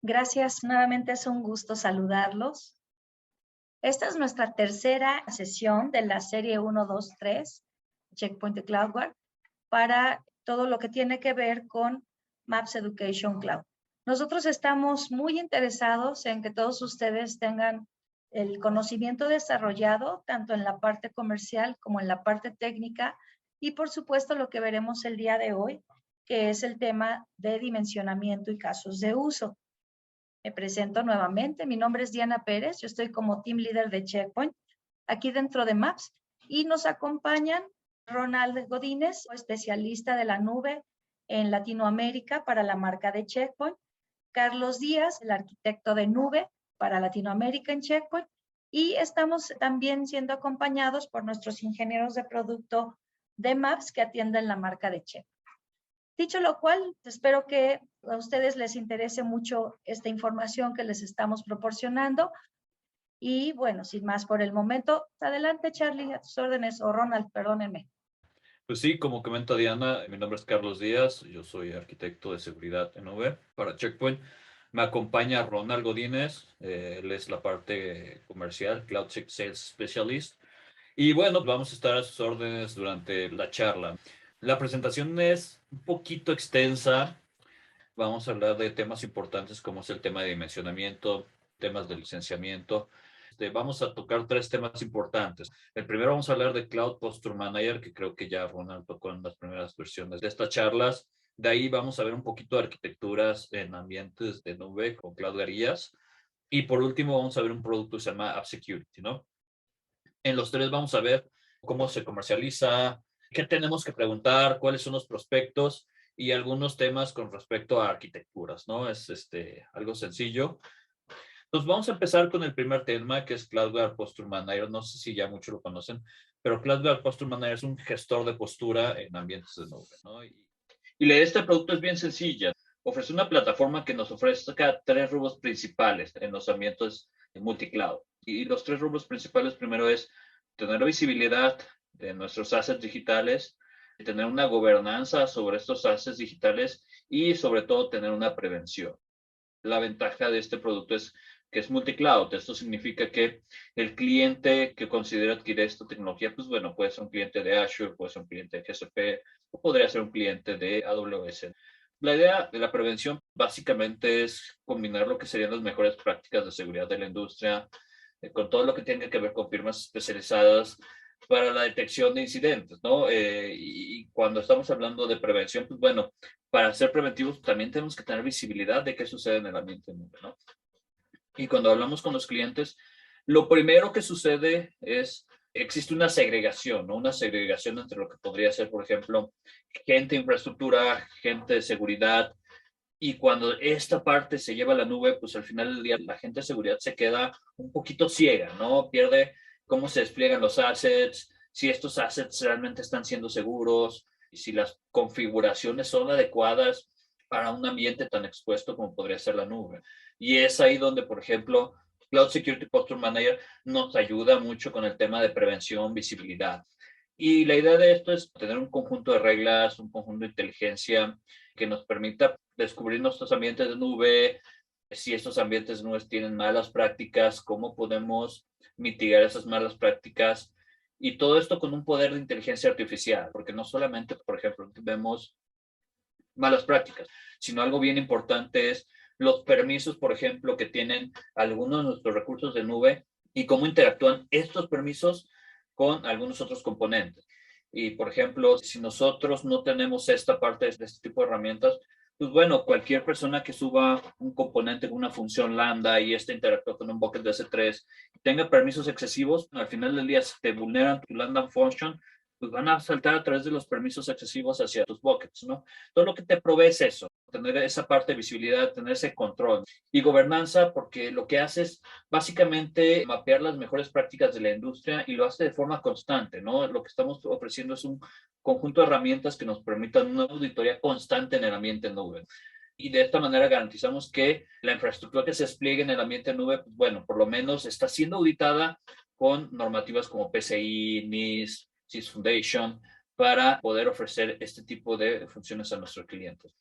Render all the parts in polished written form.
Gracias, nuevamente es un gusto saludarlos. Esta es nuestra tercera sesión de la serie 1, 2, 3, Checkpoint de CloudWare, para todo lo que tiene que ver con Maps Education Cloud. Nosotros estamos muy interesados en que todos ustedes tengan el conocimiento desarrollado, tanto en la parte comercial como en la parte técnica, y por supuesto lo que veremos el día de hoy, que es el tema de dimensionamiento y casos de uso. Me presento nuevamente, mi nombre es Diana Pérez, yo estoy como Team Leader de Checkpoint, aquí dentro de Maps, y nos acompañan Ronald Godínez, especialista de la nube en Latinoamérica para la marca de Checkpoint, Carlos Díaz, el arquitecto de nube para Latinoamérica en Checkpoint, y estamos también siendo acompañados por nuestros ingenieros de producto de Maps que atienden la marca de Checkpoint. Dicho lo cual, espero que a ustedes les interese mucho esta información que les estamos proporcionando. Y bueno, sin más por el momento, adelante Charlie, a tus órdenes, o Ronald, perdónenme. Pues sí, como comenta Diana, mi nombre es Carlos Díaz, yo soy arquitecto de seguridad en nube para Checkpoint. Me acompaña Ronald Godínez, él es la parte comercial, Cloud Sales Specialist. Y bueno, vamos a estar a sus órdenes durante la charla. La presentación es un poquito extensa. Vamos a hablar de temas importantes como es el tema de dimensionamiento, temas de licenciamiento. Vamos a tocar tres temas importantes. El primero vamos a hablar de Cloud Posture Manager, que creo que ya Ronald tocó en las primeras versiones de estas charlas. De ahí vamos a ver un poquito de arquitecturas en ambientes de nube con Cloud Garillas. Y por último vamos a ver un producto que se llama App Security, ¿no? En los tres vamos a ver cómo se comercializa, qué tenemos que preguntar, cuáles son los prospectos y algunos temas con respecto a arquitecturas, ¿no? Es algo sencillo. Entonces vamos a empezar con el primer tema, que es Cloudware Posture Manager. No sé si ya muchos lo conocen, pero Cloudware Posture Manager es un gestor de postura en ambientes de nube, ¿no? Y la idea de este producto es bien sencilla. Ofrece una plataforma que nos ofrezca tres rubros principales en los ambientes multicloud. Y los tres rubros principales primero es tener visibilidad de nuestros assets digitales, tener una gobernanza sobre estos assets digitales y sobre todo tener una prevención. La ventaja de este producto es que es multicloud. Esto significa que el cliente que considera adquirir esta tecnología, pues bueno, puede ser un cliente de Azure, puede ser un cliente de GCP o podría ser un cliente de AWS. La idea de la prevención básicamente es combinar lo que serían las mejores prácticas de seguridad de la industria con todo lo que tenga que ver con firmas especializadas para la detección de incidentes, ¿no? Y cuando estamos hablando de prevención, pues bueno, para ser preventivos también tenemos que tener visibilidad de qué sucede en el ambiente nube, ¿no? Y cuando hablamos con los clientes, lo primero que sucede es, existe una segregación, ¿no? Una segregación entre lo que podría ser, por ejemplo, gente de infraestructura, gente de seguridad, y cuando esta parte se lleva a la nube, pues al final del día la gente de seguridad se queda un poquito ciega, ¿no? Pierde cómo se despliegan los assets, si estos assets realmente están siendo seguros, y si las configuraciones son adecuadas para un ambiente tan expuesto como podría ser la nube. Y es ahí donde, por ejemplo, Cloud Security Posture Manager nos ayuda mucho con el tema de prevención, visibilidad. Y la idea de esto es tener un conjunto de reglas, un conjunto de inteligencia que nos permita descubrir nuestros ambientes de nube, si estos ambientes de nube tienen malas prácticas, cómo podemos mitigar esas malas prácticas. Y todo esto con un poder de inteligencia artificial, porque no solamente, por ejemplo, vemos malas prácticas, sino algo bien importante es los permisos, por ejemplo, que tienen algunos de nuestros recursos de nube y cómo interactúan estos permisos con algunos otros componentes. Y, por ejemplo, si nosotros no tenemos esta parte de este tipo de herramientas, pues bueno, cualquier persona que suba un componente con una función lambda y este interactúa con un bucket de S3, tenga permisos excesivos, al final del día, si te vulneran tu lambda function, pues van a saltar a través de los permisos excesivos hacia tus buckets, ¿no? Todo lo que te provee es eso, tener esa parte de visibilidad, tener ese control y gobernanza, porque lo que hace es básicamente mapear las mejores prácticas de la industria y lo hace de forma constante, ¿no? Lo que estamos ofreciendo es un conjunto de herramientas que nos permitan una auditoría constante en el ambiente nube. Y de esta manera garantizamos que la infraestructura que se despliegue en el ambiente nube, pues bueno, por lo menos está siendo auditada con normativas como PCI, NIST, SIS Foundation, para poder ofrecer este tipo de funciones a nuestros clientes.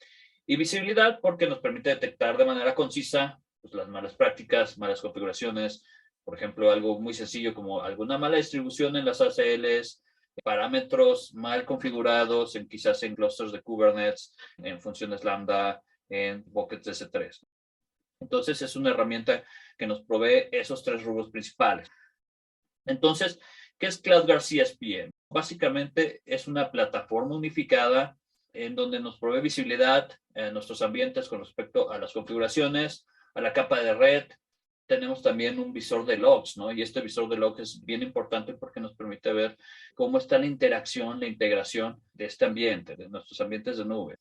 Y visibilidad porque nos permite detectar de manera concisa pues, las malas prácticas, malas configuraciones, por ejemplo, algo muy sencillo como alguna mala distribución en las ACLs, parámetros mal configurados, quizás en clusters de Kubernetes, en funciones Lambda, en buckets de S3. Entonces, es una herramienta que nos provee esos tres rubros principales. Entonces, ¿qué es CloudGuard CSPM? Básicamente, es una plataforma unificada en donde nos provee visibilidad en nuestros ambientes con respecto a las configuraciones, a la capa de red. Tenemos también un visor de logs, ¿no? Y este visor de logs es bien importante porque nos permite ver cómo está la interacción, la integración de este ambiente, de nuestros ambientes de nube.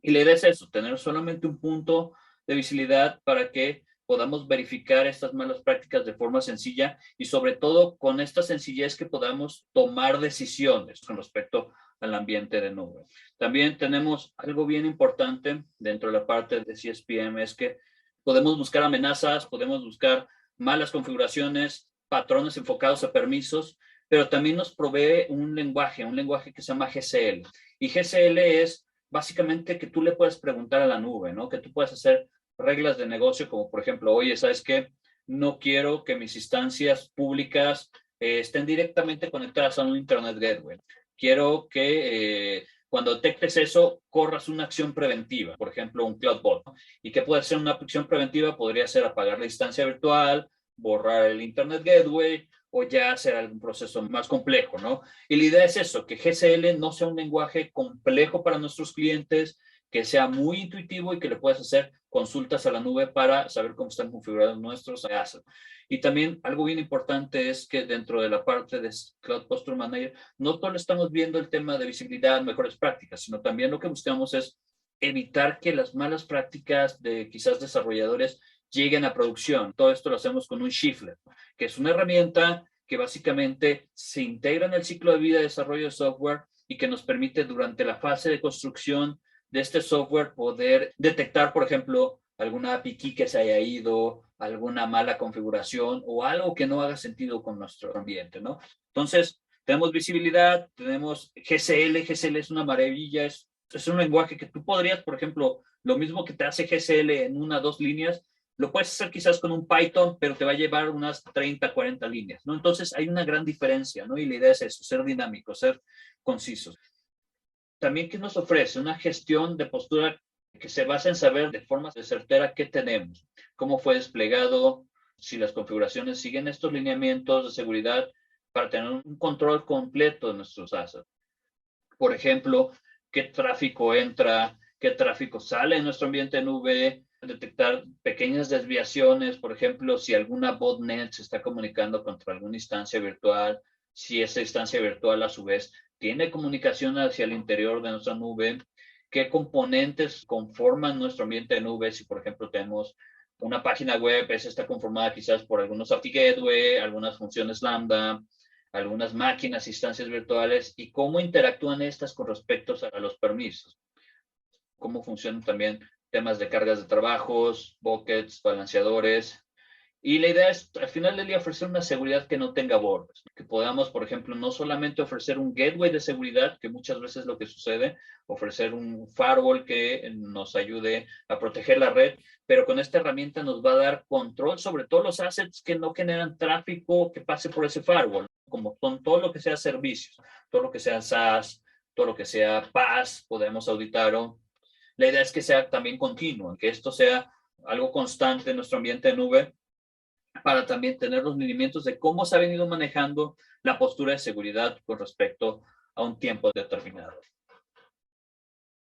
Y la idea es eso, tener solamente un punto de visibilidad para que podamos verificar estas malas prácticas de forma sencilla y sobre todo con esta sencillez que podamos tomar decisiones con respecto al ambiente de nube. También tenemos algo bien importante dentro de la parte de CSPM, es que podemos buscar amenazas, podemos buscar malas configuraciones, patrones enfocados a permisos, pero también nos provee un lenguaje que se llama GCL. Y GCL es básicamente que tú le puedes preguntar a la nube, ¿no? Que tú puedes hacer reglas de negocio como, por ejemplo, oye, ¿sabes qué? No quiero que mis instancias públicas estén directamente conectadas a un Internet Gateway. Quiero que cuando detectes eso, corras una acción preventiva, por ejemplo, un CloudBot, ¿no? ¿Y qué puede ser una acción preventiva? Podría ser apagar la instancia virtual, borrar el Internet Gateway o ya hacer algún proceso más complejo, ¿no? Y la idea es eso, que GCL no sea un lenguaje complejo para nuestros clientes, que sea muy intuitivo y que le puedas hacer consultas a la nube para saber cómo están configurados nuestros assets. Y también algo bien importante es que dentro de la parte de Cloud Posture Manager, no solo estamos viendo el tema de visibilidad, mejores prácticas, sino también lo que buscamos es evitar que las malas prácticas de quizás desarrolladores lleguen a producción. Todo esto lo hacemos con un Shifter, que es una herramienta que básicamente se integra en el ciclo de vida de desarrollo de software y que nos permite durante la fase de construcción de este software poder detectar, por ejemplo, alguna API key que se haya ido, alguna mala configuración o algo que no haga sentido con nuestro ambiente, ¿no? Entonces, tenemos visibilidad, tenemos GCL. GCL es una maravilla, es un lenguaje que tú podrías, por ejemplo, lo mismo que te hace GCL en 1 o 2 líneas, lo puedes hacer quizás con un Python, pero te va a llevar unas 30, 40 líneas, ¿no? Entonces hay una gran diferencia, ¿no? Y la idea es eso, ser dinámicos, ser concisos. También, ¿qué nos ofrece? Una gestión de postura que se basa en saber de forma certera qué tenemos, cómo fue desplegado, si las configuraciones siguen estos lineamientos de seguridad para tener un control completo de nuestros assets. Por ejemplo, qué tráfico entra, qué tráfico sale en nuestro ambiente de nube, detectar pequeñas desviaciones, por ejemplo, si alguna botnet se está comunicando contra alguna instancia virtual, si esa instancia virtual a su vez tiene comunicación hacia el interior de nuestra nube, qué componentes conforman nuestro ambiente de nube, si por ejemplo tenemos una página web, esa está conformada quizás por algunos API Gateway, algunas funciones Lambda, algunas máquinas, instancias virtuales y cómo interactúan estas con respecto a los permisos. Cómo funcionan también temas de cargas de trabajos, buckets, balanceadores. Y la idea es, al final del día, ofrecer una seguridad que no tenga bordes. Que podamos, por ejemplo, no solamente ofrecer un gateway de seguridad, que muchas veces es lo que sucede, ofrecer un firewall que nos ayude a proteger la red, pero con esta herramienta nos va a dar control sobre todos los assets que no generan tráfico que pase por ese firewall, como con todo lo que sea servicios, todo lo que sea SaaS, todo lo que sea PaaS, podemos auditarlo. La idea es que sea también continuo, que esto sea algo constante en nuestro ambiente de nube, para también tener los lineamientos de cómo se ha venido manejando la postura de seguridad con respecto a un tiempo determinado.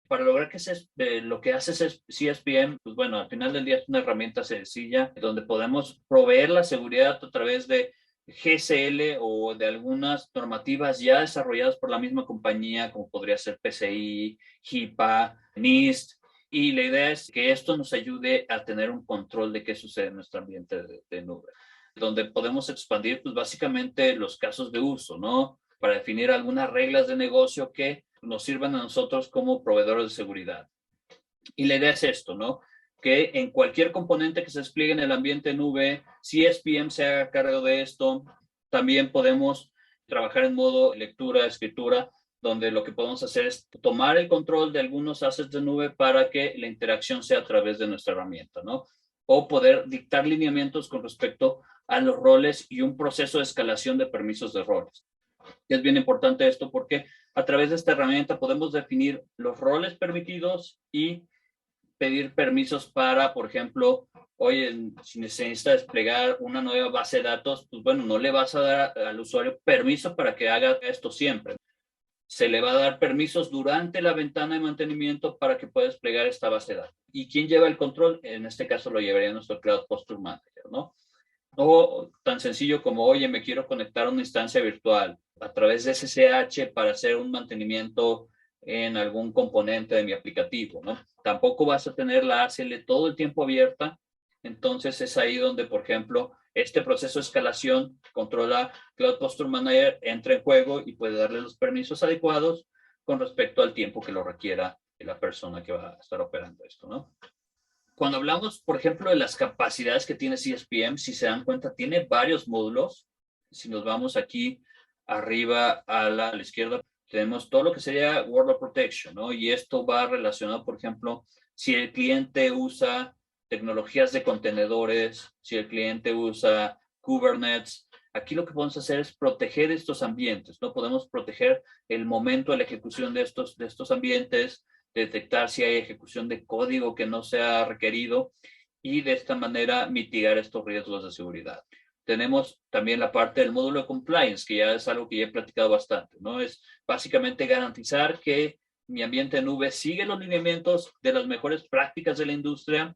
Para lograr que lo que hace CSPM, pues bueno, al final del día es una herramienta sencilla donde podemos proveer la seguridad a través de GCL o de algunas normativas ya desarrolladas por la misma compañía, como podría ser PCI, HIPAA, NIST. Y la idea es que esto nos ayude a tener un control de qué sucede en nuestro ambiente de nube, donde podemos expandir, pues básicamente los casos de uso, ¿no? Para definir algunas reglas de negocio que nos sirvan a nosotros como proveedores de seguridad. Y la idea es esto, ¿no? Que en cualquier componente que se despliegue en el ambiente nube, CSPM se haga cargo de esto. También podemos trabajar en modo lectura, escritura, donde lo que podemos hacer es tomar el control de algunos assets de nube para que la interacción sea a través de nuestra herramienta, ¿no? O poder dictar lineamientos con respecto a los roles y un proceso de escalación de permisos de roles. Es bien importante esto porque a través de esta herramienta podemos definir los roles permitidos y pedir permisos para, por ejemplo, oye, si se necesita desplegar una nueva base de datos, pues bueno, no le vas a dar al usuario permiso para que haga esto siempre. Se le va a dar permisos durante la ventana de mantenimiento para que pueda desplegar esta base de datos. ¿Y quién lleva el control? En este caso lo llevaría nuestro Cloud Posture Manager, ¿no? O tan sencillo como, oye, me quiero conectar a una instancia virtual a través de SSH para hacer un mantenimiento en algún componente de mi aplicativo, ¿no? Tampoco vas a tener la ACL todo el tiempo abierta. Entonces es ahí donde, por ejemplo, este proceso de escalación controla Cloud Posture Manager, entra en juego y puede darle los permisos adecuados con respecto al tiempo que lo requiera la persona que va a estar operando esto, ¿no? Cuando hablamos, por ejemplo, de las capacidades que tiene CSPM, si se dan cuenta, tiene varios módulos. Si nos vamos aquí arriba a la izquierda, tenemos todo lo que sería Workload Protection, ¿no? Y esto va relacionado, por ejemplo, si el cliente usa tecnologías de contenedores, si el cliente usa Kubernetes. Aquí lo que podemos hacer es proteger estos ambientes, ¿no? Podemos proteger el momento de la ejecución de estos ambientes, detectar si hay ejecución de código que no sea requerido y de esta manera mitigar estos riesgos de seguridad. Tenemos también la parte del módulo de compliance, que ya es algo que ya he platicado bastante, ¿no? Es básicamente garantizar que mi ambiente de nube sigue los lineamientos de las mejores prácticas de la industria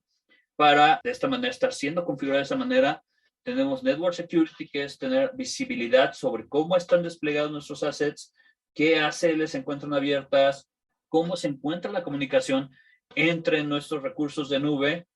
para de esta manera estar siendo configurada de esa manera. Tenemos Network Security, que es tener visibilidad sobre cómo están desplegados nuestros assets, qué ACLs se encuentran abiertas, cómo se encuentra la comunicación entre nuestros recursos de nube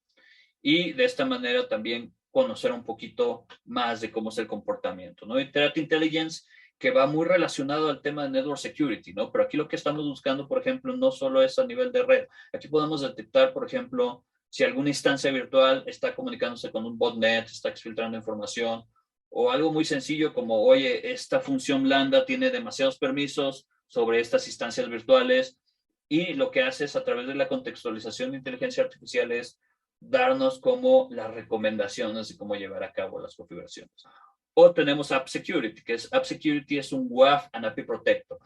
y de esta manera también conocer un poquito más de cómo es el comportamiento, ¿no? Y Threat Intelligence, que va muy relacionado al tema de Network Security, ¿no? Pero aquí lo que estamos buscando, por ejemplo, no solo es a nivel de red. Aquí podemos detectar, por ejemplo, si alguna instancia virtual está comunicándose con un botnet, está exfiltrando información, o algo muy sencillo como, oye, esta función lambda tiene demasiados permisos sobre estas instancias virtuales, y lo que hace es a través de la contextualización de inteligencia artificial es darnos como las recomendaciones de cómo llevar a cabo las configuraciones. O tenemos App Security, que es App Security es un WAF and API Protector.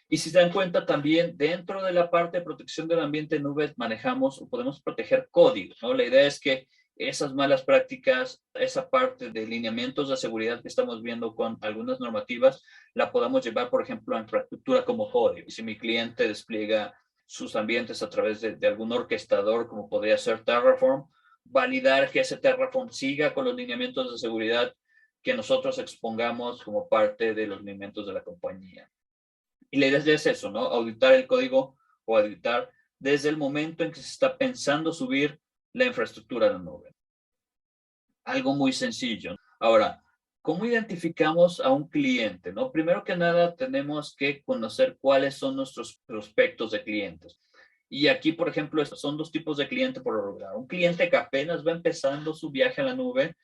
Y si se dan cuenta también, dentro de la parte de protección del ambiente en nube, manejamos o podemos proteger código, ¿no? La idea es que esas malas prácticas, esa parte de lineamientos de seguridad que estamos viendo con algunas normativas, la podamos llevar, por ejemplo, a infraestructura como código. Y si mi cliente despliega sus ambientes a través de algún orquestador, como podría ser Terraform, validar que ese Terraform siga con los lineamientos de seguridad que nosotros expongamos como parte de los lineamientos de la compañía. Y la idea es eso, ¿no? Auditar el código o auditar desde el momento en que se está pensando subir la infraestructura a la nube. Algo muy sencillo. Ahora, ¿cómo identificamos a un cliente? ¿No? Primero que nada, tenemos que conocer cuáles son nuestros prospectos de clientes. Y aquí, por ejemplo, son dos tipos de cliente por lo regular. Un cliente que apenas va empezando su viaje a la nube,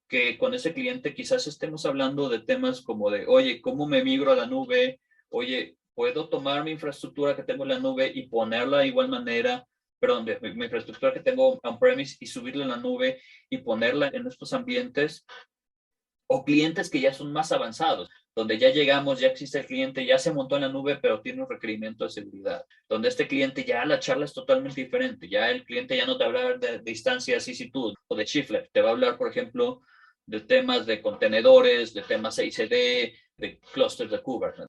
que con ese cliente quizás estemos hablando de temas como de, oye, ¿cómo me migro a la nube? Oye, ¿puedo tomar mi infraestructura que tengo en la nube y ponerla de igual manera? Perdón, mi infraestructura que tengo on-premise y subirla en la nube y ponerla en estos ambientes, o clientes que ya son más avanzados, donde ya llegamos, ya existe el cliente, ya se montó en la nube, pero tiene un requerimiento de seguridad, donde este cliente ya la charla es totalmente diferente, ya el cliente ya no te va a hablar de instancias EC2 o de Shift-Left, te va a hablar, por ejemplo, de temas de contenedores, de temas CICD, de clusters de Kubernetes.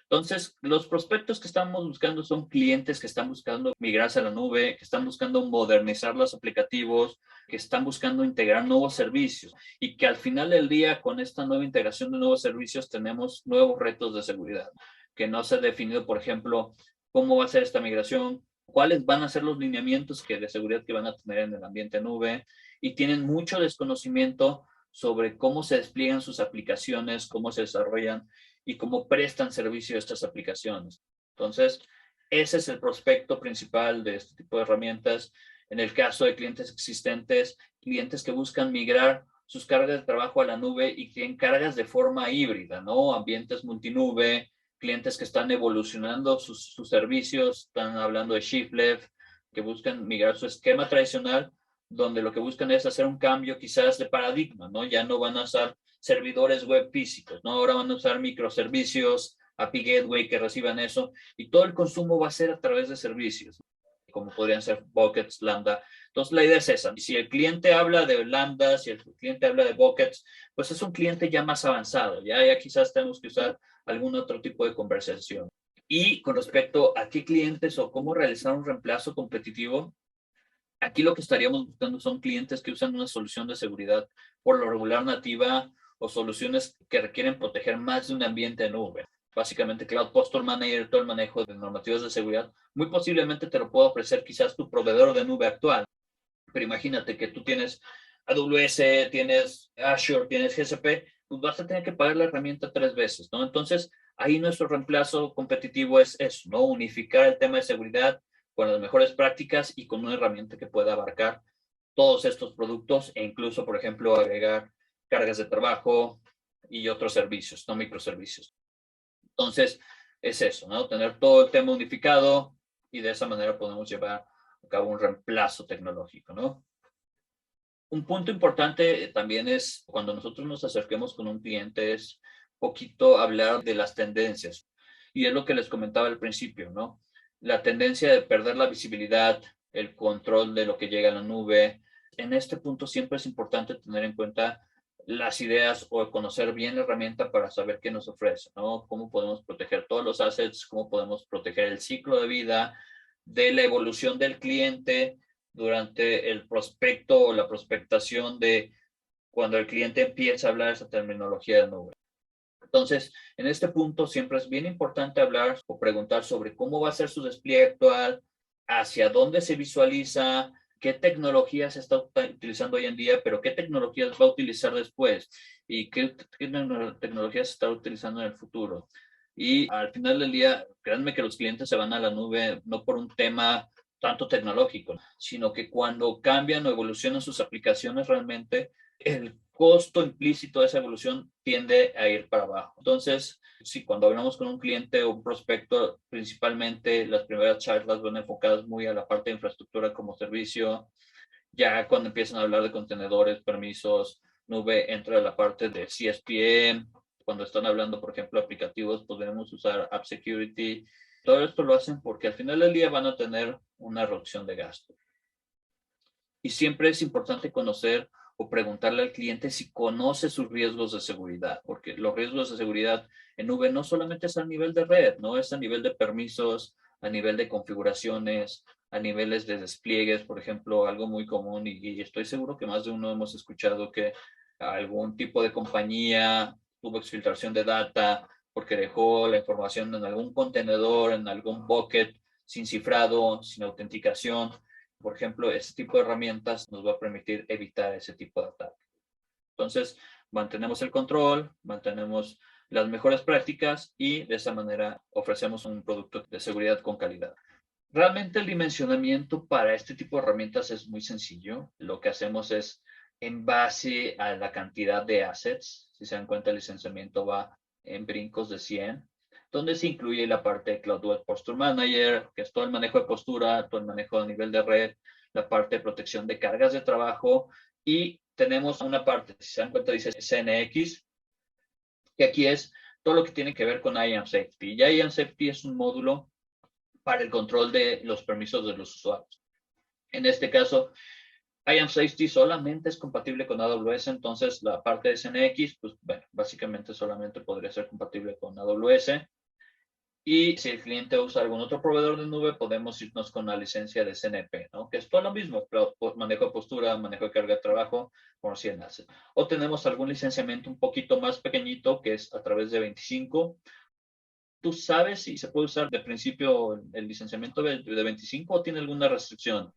Entonces, los prospectos que estamos buscando son clientes que están buscando migrarse a la nube, que están buscando modernizar los aplicativos, que están buscando integrar nuevos servicios y que al final del día, con esta nueva integración de nuevos servicios, tenemos nuevos retos de seguridad, que no se ha definido, por ejemplo, cómo va a ser esta migración, cuáles van a ser los lineamientos de seguridad que van a tener en el ambiente nube, y tienen mucho desconocimiento sobre cómo se despliegan sus aplicaciones, cómo se desarrollan y cómo prestan servicio a estas aplicaciones. Entonces, ese es el prospecto principal de este tipo de herramientas. En el caso de clientes existentes, clientes que buscan migrar sus cargas de trabajo a la nube y tienen cargas de forma híbrida, ¿no? Ambientes multinube, clientes que están evolucionando sus servicios, están hablando de shift left, que buscan migrar su esquema tradicional, donde lo que buscan es hacer un cambio quizás de paradigma, ¿no? Ya no van a usar servidores web físicos, ¿no? Ahora van a usar microservicios, API Gateway que reciban eso, y todo el consumo va a ser a través de servicios, como podrían ser buckets, lambda. Entonces la idea es esa. Y si el cliente habla de lambda, si el cliente habla de buckets, pues es un cliente ya más avanzado, ya quizás tenemos que usar algún otro tipo de conversación. Y con respecto a qué clientes o cómo realizar un reemplazo competitivo, aquí lo que estaríamos buscando son clientes que usan una solución de seguridad por lo regular nativa o soluciones que requieren proteger más de un ambiente de nube. Básicamente Cloud Posture Manager, todo el manejo de normativas de seguridad, muy posiblemente te lo pueda ofrecer quizás tu proveedor de nube actual. Pero imagínate que tú tienes AWS, tienes Azure, tienes GCP, pues vas a tener que pagar la herramienta 3 veces, ¿no? Entonces, ahí nuestro reemplazo competitivo es eso, ¿no? Unificar el tema de seguridad con las mejores prácticas y con una herramienta que pueda abarcar todos estos productos e incluso, por ejemplo, agregar cargas de trabajo y otros servicios, no microservicios. Entonces, es eso, ¿no? Tener todo el tema unificado y de esa manera podemos llevar a cabo un reemplazo tecnológico, ¿no? Un punto importante también es cuando nosotros nos acerquemos con un cliente es poquito hablar de las tendencias. Y es lo que les comentaba al principio, ¿no? La tendencia de perder la visibilidad, el control de lo que llega a la nube. En este punto siempre es importante tener en cuenta las ideas o conocer bien la herramienta para saber qué nos ofrece, ¿no? Cómo podemos proteger todos los assets, cómo podemos proteger el ciclo de vida de la evolución del cliente durante el prospecto o la prospectación de cuando el cliente empieza a hablar esa terminología de nube. Entonces, en este punto siempre es bien importante hablar o preguntar sobre cómo va a ser su despliegue actual, hacia dónde se visualiza, qué tecnologías se está utilizando hoy en día, pero qué tecnologías va a utilizar después y qué tecnologías se está utilizando en el futuro. Y al final del día, créanme que los clientes se van a la nube no por un tema tanto tecnológico, sino que cuando cambian o evolucionan sus aplicaciones realmente, el costo implícito de esa evolución tiende a ir para abajo. Entonces, sí, cuando hablamos con un cliente o un prospecto, principalmente las primeras charlas van enfocadas muy a la parte de infraestructura como servicio. Ya cuando empiezan a hablar de contenedores, permisos, nube, entra la parte de CSPM. Cuando están hablando, por ejemplo, aplicativos, podemos usar App Security. Todo esto lo hacen porque al final del día van a tener una reducción de gasto. Y siempre es importante conocer o preguntarle al cliente si conoce sus riesgos de seguridad, porque los riesgos de seguridad en nube no solamente es a nivel de red, no es a nivel de permisos, a nivel de configuraciones, a niveles de despliegues, por ejemplo, algo muy común y estoy seguro que más de uno hemos escuchado que algún tipo de compañía tuvo exfiltración de data porque dejó la información en algún contenedor, en algún bucket sin cifrado, sin autenticación. Por ejemplo, este tipo de herramientas nos va a permitir evitar ese tipo de ataque. Entonces, mantenemos el control, mantenemos las mejores prácticas y de esa manera ofrecemos un producto de seguridad con calidad. Realmente el dimensionamiento para este tipo de herramientas es muy sencillo. Lo que hacemos es en base a la cantidad de assets. Si se dan cuenta, el licenciamiento va en brincos de 100, donde se incluye la parte de Cloud Web Posture Manager, que es todo el manejo de postura, todo el manejo a nivel de red, la parte de protección de cargas de trabajo y tenemos una parte, si se dan cuenta, dice CNX, que aquí es todo lo que tiene que ver con IAM Safety. Y IAM Safety es un módulo para el control de los permisos de los usuarios. En este caso, IAM Safety solamente es compatible con AWS, entonces la parte de CNX, pues bueno, básicamente solamente podría ser compatible con AWS. Y si el cliente usa algún otro proveedor de nube, podemos irnos con la licencia de CNP, ¿no? Que es todo lo mismo, manejo de postura, manejo de carga de trabajo, por 100 assets. O tenemos algún licenciamiento un poquito más pequeñito, que es a través de 25. ¿Tú sabes si se puede usar de principio el licenciamiento de 25 o tiene alguna restricción?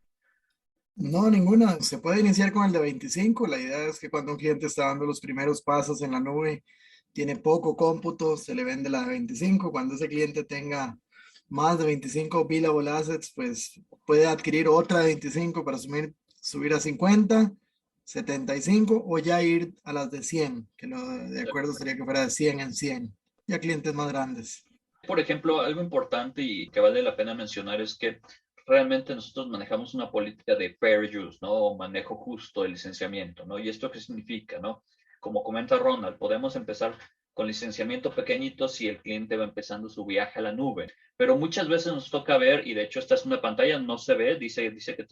No, ninguna. Se puede iniciar con el de 25. La idea es que cuando un cliente está dando los primeros pasos en la nube, tiene poco cómputo, se le vende la de 25. Cuando ese cliente tenga más de 25 billable assets, pues puede adquirir otra de 25 para subir a 50, 75 o ya ir a las de 100, que lo de acuerdo sería que fuera de 100 en 100, ya clientes más grandes. Por ejemplo, algo importante y que vale la pena mencionar es que realmente nosotros manejamos una política de fair use, ¿no? O manejo justo del licenciamiento, ¿no? ¿Y esto qué significa, no? Como comenta Ronald, podemos empezar con licenciamiento pequeñito si el cliente va empezando su viaje a la nube. Pero muchas veces nos toca ver, y de hecho esta es una pantalla, no se ve, dice que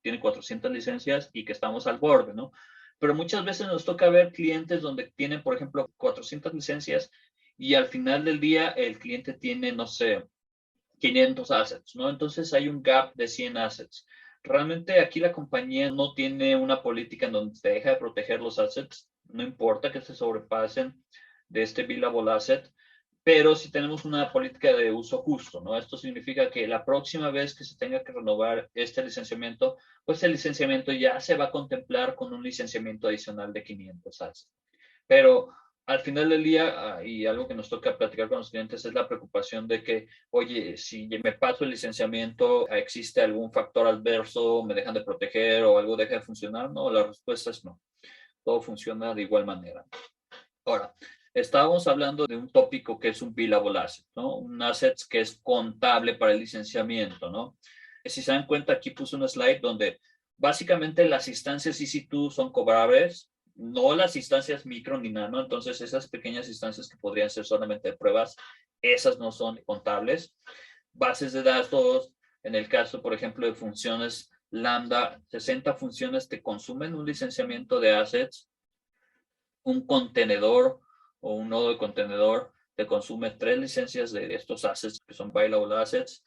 tiene 400 licencias y que estamos al borde, ¿no? Pero muchas veces nos toca ver clientes donde tienen, por ejemplo, 400 licencias y al final del día el cliente tiene, no sé, 500 assets, ¿no? Entonces hay un gap de 100 assets. Realmente aquí la compañía no tiene una política en donde se deja de proteger los assets, no importa que se sobrepasen de este billable asset, pero sí tenemos una política de uso justo, ¿no? Esto significa que la próxima vez que se tenga que renovar este licenciamiento, pues el licenciamiento ya se va a contemplar con un licenciamiento adicional de 500 assets. Pero al final del día, y algo que nos toca platicar con los clientes, es la preocupación de que, oye, si me paso el licenciamiento, ¿existe algún factor adverso? ¿Me dejan de proteger o algo deja de funcionar? No, la respuesta es no. Todo funciona de igual manera. Ahora, estábamos hablando de un tópico que es un billable asset, ¿no? Un asset que es contable para el licenciamiento, ¿no? Si se dan cuenta, aquí puse un slide donde básicamente las instancias EC2 son cobrables, no las instancias micro ni nano, entonces esas pequeñas instancias que podrían ser solamente de pruebas, esas no son contables. Bases de datos, en el caso, por ejemplo, de funciones lambda, 60 funciones te consumen un licenciamiento de assets. Un contenedor o un nodo de contenedor te consume 3 licencias de estos assets que son billable assets.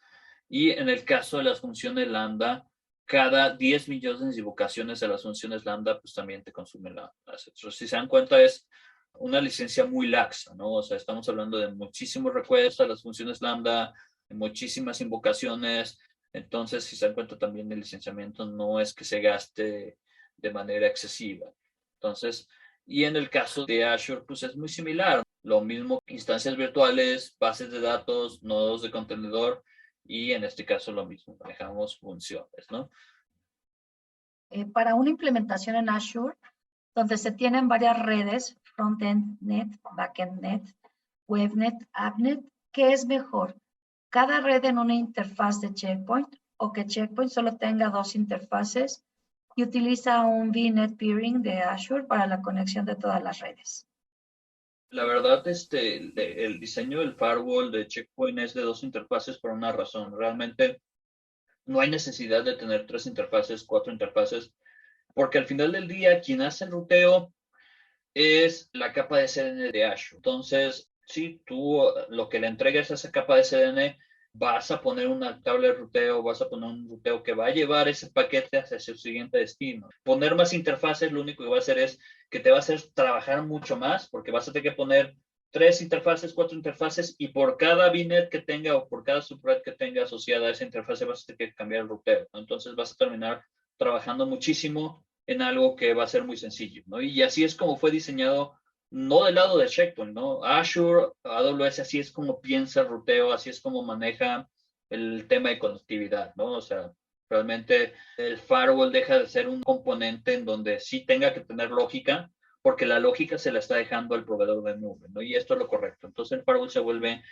Y en el caso de las funciones lambda, cada 10 millones de invocaciones de las funciones lambda, pues también te consumen la assets. Entonces, si se dan cuenta, es una licencia muy laxa, ¿no? O sea, estamos hablando de muchísimos requests a las funciones lambda, muchísimas invocaciones. Entonces, si se dan cuenta también el licenciamiento no es que se gaste de manera excesiva. Entonces, y en el caso de Azure, pues es muy similar. Lo mismo, instancias virtuales, bases de datos, nodos de contenedor y en este caso lo mismo, manejamos funciones, ¿no? Para una implementación en Azure, donde se tienen varias redes, Frontend Net, Backend Net, WebNet, AppNet, ¿qué es mejor? ¿Cada red en una interfaz de Checkpoint o que Checkpoint solo tenga 2 interfaces y utiliza un VNet Peering de Azure para la conexión de todas las redes? La verdad, el diseño del firewall de Checkpoint es de 2 interfaces por una razón. Realmente no hay necesidad de tener 3 interfaces, 4 interfaces, porque al final del día quien hace el ruteo es la capa de CDN de Azure. Entonces, si tú lo que le entregues a esa capa de CDN, vas a poner una tabla de ruteo, vas a poner un ruteo que va a llevar ese paquete hacia su siguiente destino. Poner más interfaces, lo único que va a hacer es que te va a hacer trabajar mucho más, porque vas a tener que poner 3 interfaces, 4 interfaces, y por cada VNet que tenga o por cada subred que tenga asociada a esa interfaz vas a tener que cambiar el ruteo, ¿no? Entonces vas a terminar trabajando muchísimo en algo que va a ser muy sencillo, ¿no? Y así es como fue diseñado, no del lado de Checkpoint, ¿no? Azure, AWS, así es como piensa el ruteo, así es como maneja el tema de conectividad, ¿no? O sea, realmente el firewall deja de ser un componente en donde sí tenga que tener lógica, porque la lógica se la está dejando al proveedor de nube, ¿no? Y esto es lo correcto. Entonces el firewall se vuelve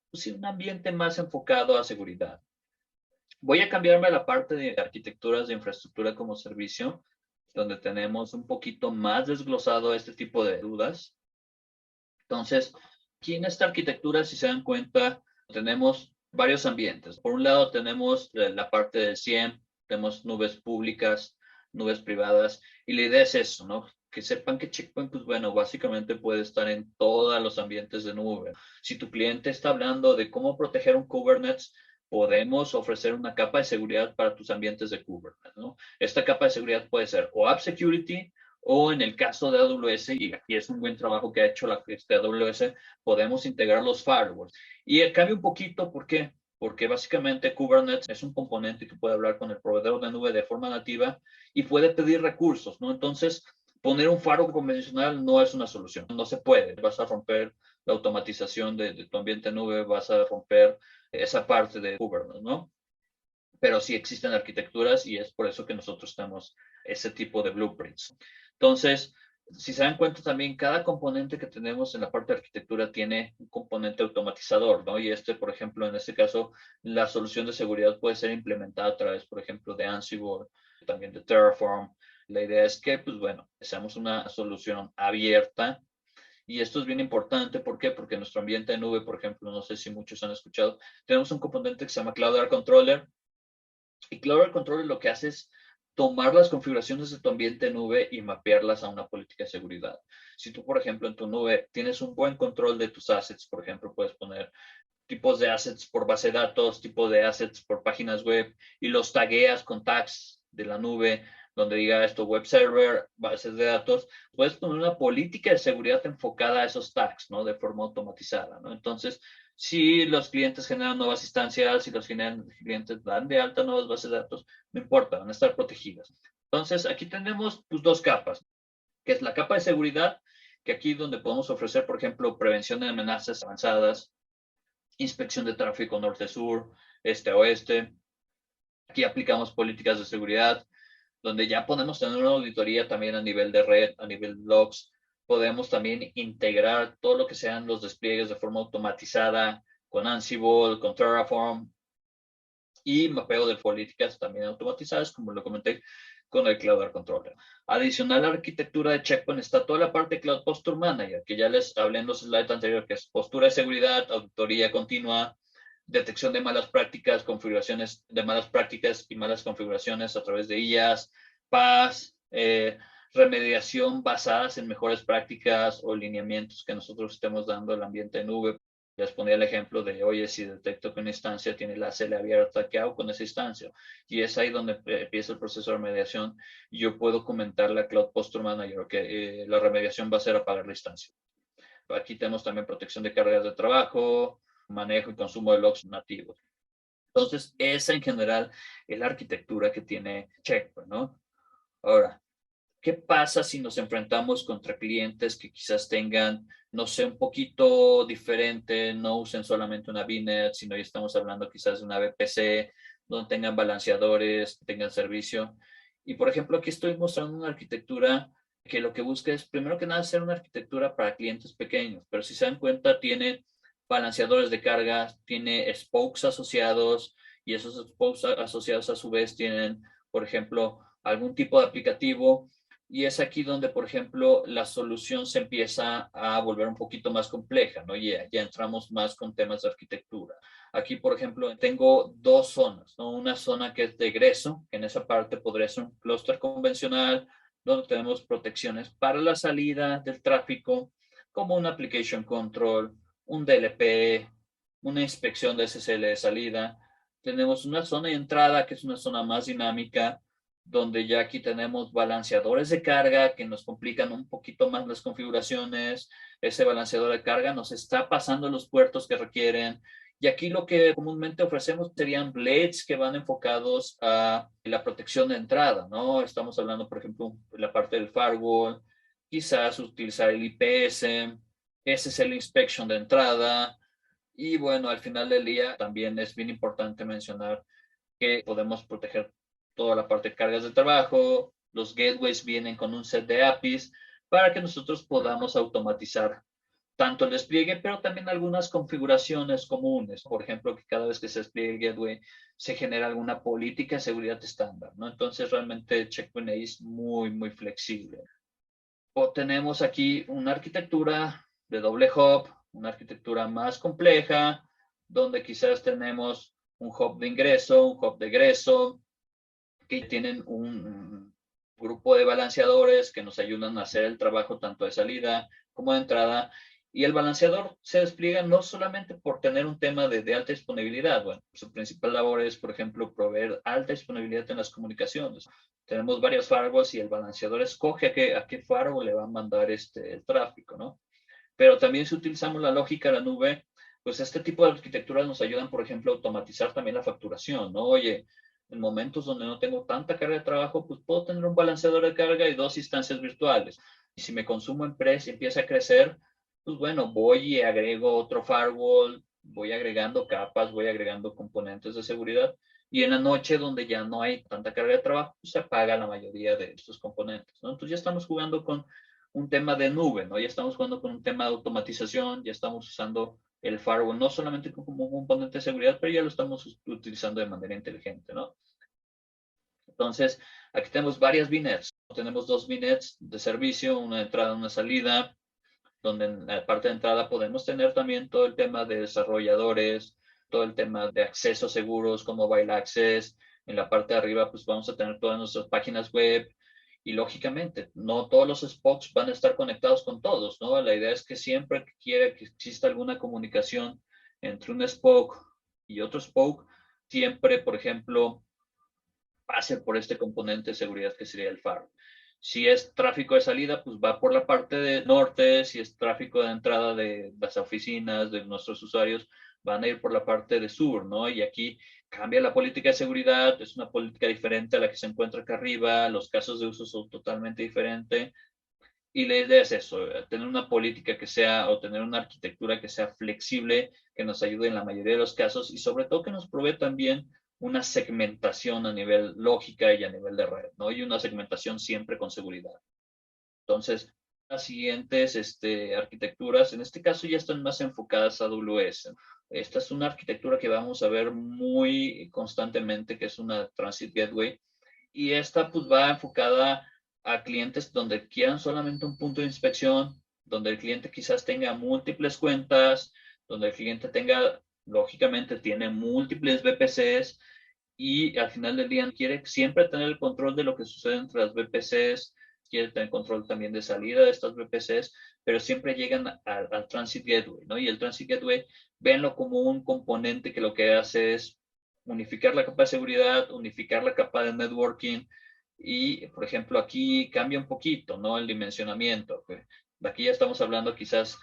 pues, un ambiente más enfocado a seguridad. Voy a cambiarme a la parte de arquitecturas de infraestructura como servicio, donde tenemos un poquito más desglosado este tipo de dudas. Entonces, aquí en esta arquitectura, si se dan cuenta, tenemos varios ambientes. Por un lado, tenemos la parte de SIEM, tenemos nubes públicas, nubes privadas, y la idea es eso, ¿no? Que sepan que Checkpoint, pues bueno, básicamente puede estar en todos los ambientes de nube. Si tu cliente está hablando de cómo proteger un Kubernetes, podemos ofrecer una capa de seguridad para tus ambientes de Kubernetes, ¿no? Esta capa de seguridad puede ser o App Security, o en el caso de AWS, y aquí es un buen trabajo que ha hecho la AWS, podemos integrar los firewalls. Y cambia un poquito, ¿por qué? Porque básicamente Kubernetes es un componente que puede hablar con el proveedor de nube de forma nativa y puede pedir recursos, ¿no? Entonces, poner un firewall convencional no es una solución, no se puede. Vas a romper la automatización de tu ambiente nube, vas a romper esa parte de Kubernetes, ¿no? Pero sí existen arquitecturas y es por eso que nosotros tenemos ese tipo de blueprints. Entonces, Si se dan cuenta también, cada componente que tenemos en la parte de arquitectura tiene un componente automatizador, ¿no? Y por ejemplo, en este caso, la solución de seguridad puede ser implementada a través, por ejemplo, de Ansible, también de Terraform. La idea es que, pues bueno, seamos una solución abierta. Y esto es bien importante, ¿por qué? Porque nuestro ambiente de nube, por ejemplo, no sé si muchos han escuchado, tenemos un componente que se llama Cloud Air Controller. Y Cloud Air Controller lo que hace es tomar las configuraciones de tu ambiente de nube y mapearlas a una política de seguridad. Si tú, por ejemplo, en tu nube tienes un buen control de tus assets, por ejemplo, puedes poner tipos de assets por base de datos, tipos de assets por páginas web y los tagueas con tags de la nube, donde diga esto web server, bases de datos, puedes poner una política de seguridad enfocada a esos tags, ¿no? De forma automatizada, ¿no? Entonces, si los clientes generan nuevas instancias, si los clientes dan de alta nuevas bases de datos, no importa, van a estar protegidas. Entonces, aquí tenemos pues, dos capas, que es la capa de seguridad, que aquí es donde podemos ofrecer, por ejemplo, prevención de amenazas avanzadas, inspección de tráfico norte-sur, este-oeste. Aquí aplicamos políticas de seguridad, donde ya podemos tener una auditoría también a nivel de red, a nivel de logs. Podemos también integrar todo lo que sean los despliegues de forma automatizada con Ansible, con Terraform y mapeo de políticas también automatizadas, como lo comenté, con el Cloud Air Controller. Adicional a la arquitectura de Checkpoint está toda la parte de Cloud Posture Manager, que ya les hablé en los slides anteriores, que es postura de seguridad, auditoría continua, detección de malas prácticas, configuraciones de malas prácticas y malas configuraciones a través de IaaS, PaaS, remediación basadas en mejores prácticas o lineamientos que nosotros estemos dando al ambiente de nube. Les ponía el ejemplo de, oye, si detecto que una instancia tiene la CL abierta, ¿qué hago con esa instancia? Y es ahí donde empieza el proceso de remediación. Yo puedo comentarle a Cloud Posture Manager que la remediación va a ser apagar la instancia. Aquí tenemos también protección de cargas de trabajo, manejo y consumo de logs nativos. Entonces, esa en general es la arquitectura que tiene Checkpoint, ¿no? Ahora, ¿qué pasa si nos enfrentamos contra clientes que quizás tengan, no sé, un poquito diferente, no usen solamente una VNet, sino ya estamos hablando quizás de una VPC, donde tengan balanceadores, tengan servicio? Y por ejemplo, aquí estoy mostrando una arquitectura que lo que busca es, primero que nada, ser una arquitectura para clientes pequeños, pero si se dan cuenta, tiene balanceadores de carga, tiene spokes asociados, y esos spokes asociados a su vez tienen, por ejemplo, algún tipo de aplicativo. Y es aquí donde, por ejemplo, la solución se empieza a volver un poquito más compleja, ¿no? Ya entramos más con temas de arquitectura. Aquí, por ejemplo, tengo dos zonas, ¿no? Una zona que es de egreso, que en esa parte podría ser un clúster convencional, donde tenemos protecciones para la salida del tráfico, como un application control, un DLP, una inspección de SSL de salida. Tenemos una zona de entrada, que es una zona más dinámica, donde ya aquí tenemos balanceadores de carga que nos complican un poquito más las configuraciones. Ese balanceador de carga nos está pasando los puertos que requieren. Y aquí lo que comúnmente ofrecemos serían blades que van enfocados a la protección de entrada, ¿no? Estamos hablando, por ejemplo, de la parte del firewall, quizás utilizar el IPS, SSL inspection de entrada. Y bueno, al final del día también es bien importante mencionar que podemos proteger toda la parte de cargas de trabajo. Los gateways vienen con un set de APIs para que nosotros podamos automatizar tanto el despliegue, pero también algunas configuraciones comunes. Por ejemplo, que cada vez que se despliegue el gateway se genera alguna política de seguridad estándar, ¿no? Entonces, realmente Checkpoint es muy, muy flexible. O tenemos aquí una arquitectura de doble hub, una arquitectura más compleja, donde quizás tenemos un hub de ingreso, un hub de egreso, que tienen un grupo de balanceadores que nos ayudan a hacer el trabajo tanto de salida como de entrada. Y el balanceador se despliega no solamente por tener un tema de alta disponibilidad. Bueno, su principal labor es, por ejemplo, proveer alta disponibilidad en las comunicaciones. Tenemos varios firewalls y el balanceador escoge a qué firewall le va a mandar el tráfico, ¿no? Pero también si utilizamos la lógica de la nube, pues este tipo de arquitecturas nos ayudan, por ejemplo, a automatizar también la facturación, ¿no? Oye, en momentos donde no tengo tanta carga de trabajo, pues puedo tener un balanceador de carga y dos instancias virtuales. Y si mi consumo en precio empieza a crecer, pues bueno, voy y agrego otro firewall, voy agregando capas, voy agregando componentes de seguridad. Y en la noche, donde ya no hay tanta carga de trabajo, pues se apaga la mayoría de estos componentes, ¿no? Entonces ya estamos jugando con un tema de nube, ¿no? Ya estamos jugando con un tema de automatización, ya estamos usando el firewall no solamente como un componente de seguridad, pero ya lo estamos utilizando de manera inteligente, ¿no? Entonces, aquí tenemos varias VNets. Tenemos dos VNets de servicio, una de entrada, una salida, donde en la parte de entrada podemos tener también todo el tema de desarrolladores, todo el tema de accesos seguros como Mobile Access. En la parte de arriba, pues vamos a tener todas nuestras páginas web y lógicamente no todos los spokes van a estar conectados con todos, ¿no? La idea es que siempre que quiera que exista alguna comunicación entre un spoke y otro spoke, siempre, por ejemplo, pase por este componente de seguridad que sería el firewall. Si es tráfico de salida, pues va por la parte de norte. Si es tráfico de entrada de las oficinas, de nuestros usuarios, van a ir por la parte de sur, ¿no? Y aquí cambia la política de seguridad, es una política diferente a la que se encuentra acá arriba, los casos de uso son totalmente diferentes. Y la idea es eso, tener una política que sea, o tener una arquitectura que sea flexible, que nos ayude en la mayoría de los casos y sobre todo que nos provee también una segmentación a nivel lógica y a nivel de red, ¿no? Y una segmentación siempre con seguridad. Entonces, las siguientes arquitecturas, en este caso ya están más enfocadas a AWS. Esta es una arquitectura que vamos a ver muy constantemente, que es una Transit Gateway. Y esta pues va enfocada a clientes donde quieran solamente un punto de inspección, donde el cliente quizás tenga múltiples cuentas, donde el cliente tenga, lógicamente, tiene múltiples VPCs y al final del día quiere siempre tener el control de lo que sucede entre las VPCs, quiere tener control también de salida de estas VPCs, pero siempre llegan al Transit Gateway, ¿no? Y el Transit Gateway, véanlo como un componente que lo que hace es unificar la capa de seguridad, unificar la capa de networking y, por ejemplo, aquí cambia un poquito, ¿no? El dimensionamiento. Aquí ya estamos hablando quizás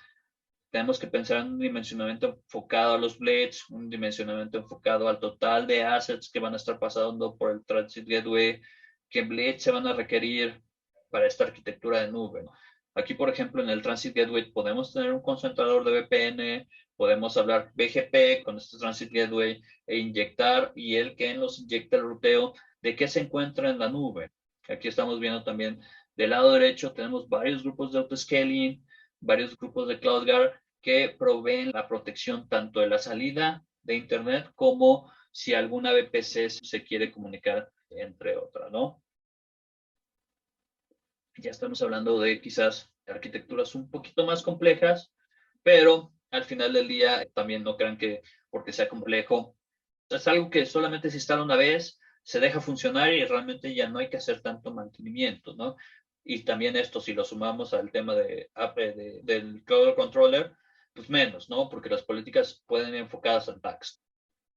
tenemos que pensar en un dimensionamiento enfocado a los blades, un dimensionamiento enfocado al total de assets que van a estar pasando por el Transit Gateway, qué blades se van a requerir para esta arquitectura de nube, ¿no? Aquí, por ejemplo, en el Transit Gateway podemos tener un concentrador de VPN, podemos hablar BGP con este Transit Gateway e inyectar y el que nos inyecta el ruteo de qué se encuentra en la nube. Aquí estamos viendo también del lado derecho tenemos varios grupos de autoscaling, varios grupos de CloudGuard que proveen la protección tanto de la salida de Internet como si alguna VPC se quiere comunicar entre otras, ¿no? Ya estamos hablando de quizás arquitecturas un poquito más complejas, pero al final del día también no crean que porque sea complejo, es algo que solamente se instala una vez, se deja funcionar y realmente ya no hay que hacer tanto mantenimiento, ¿no? Y también esto, si lo sumamos al tema del Cloud Controller, pues menos, ¿no? Porque las políticas pueden ir enfocadas al tax.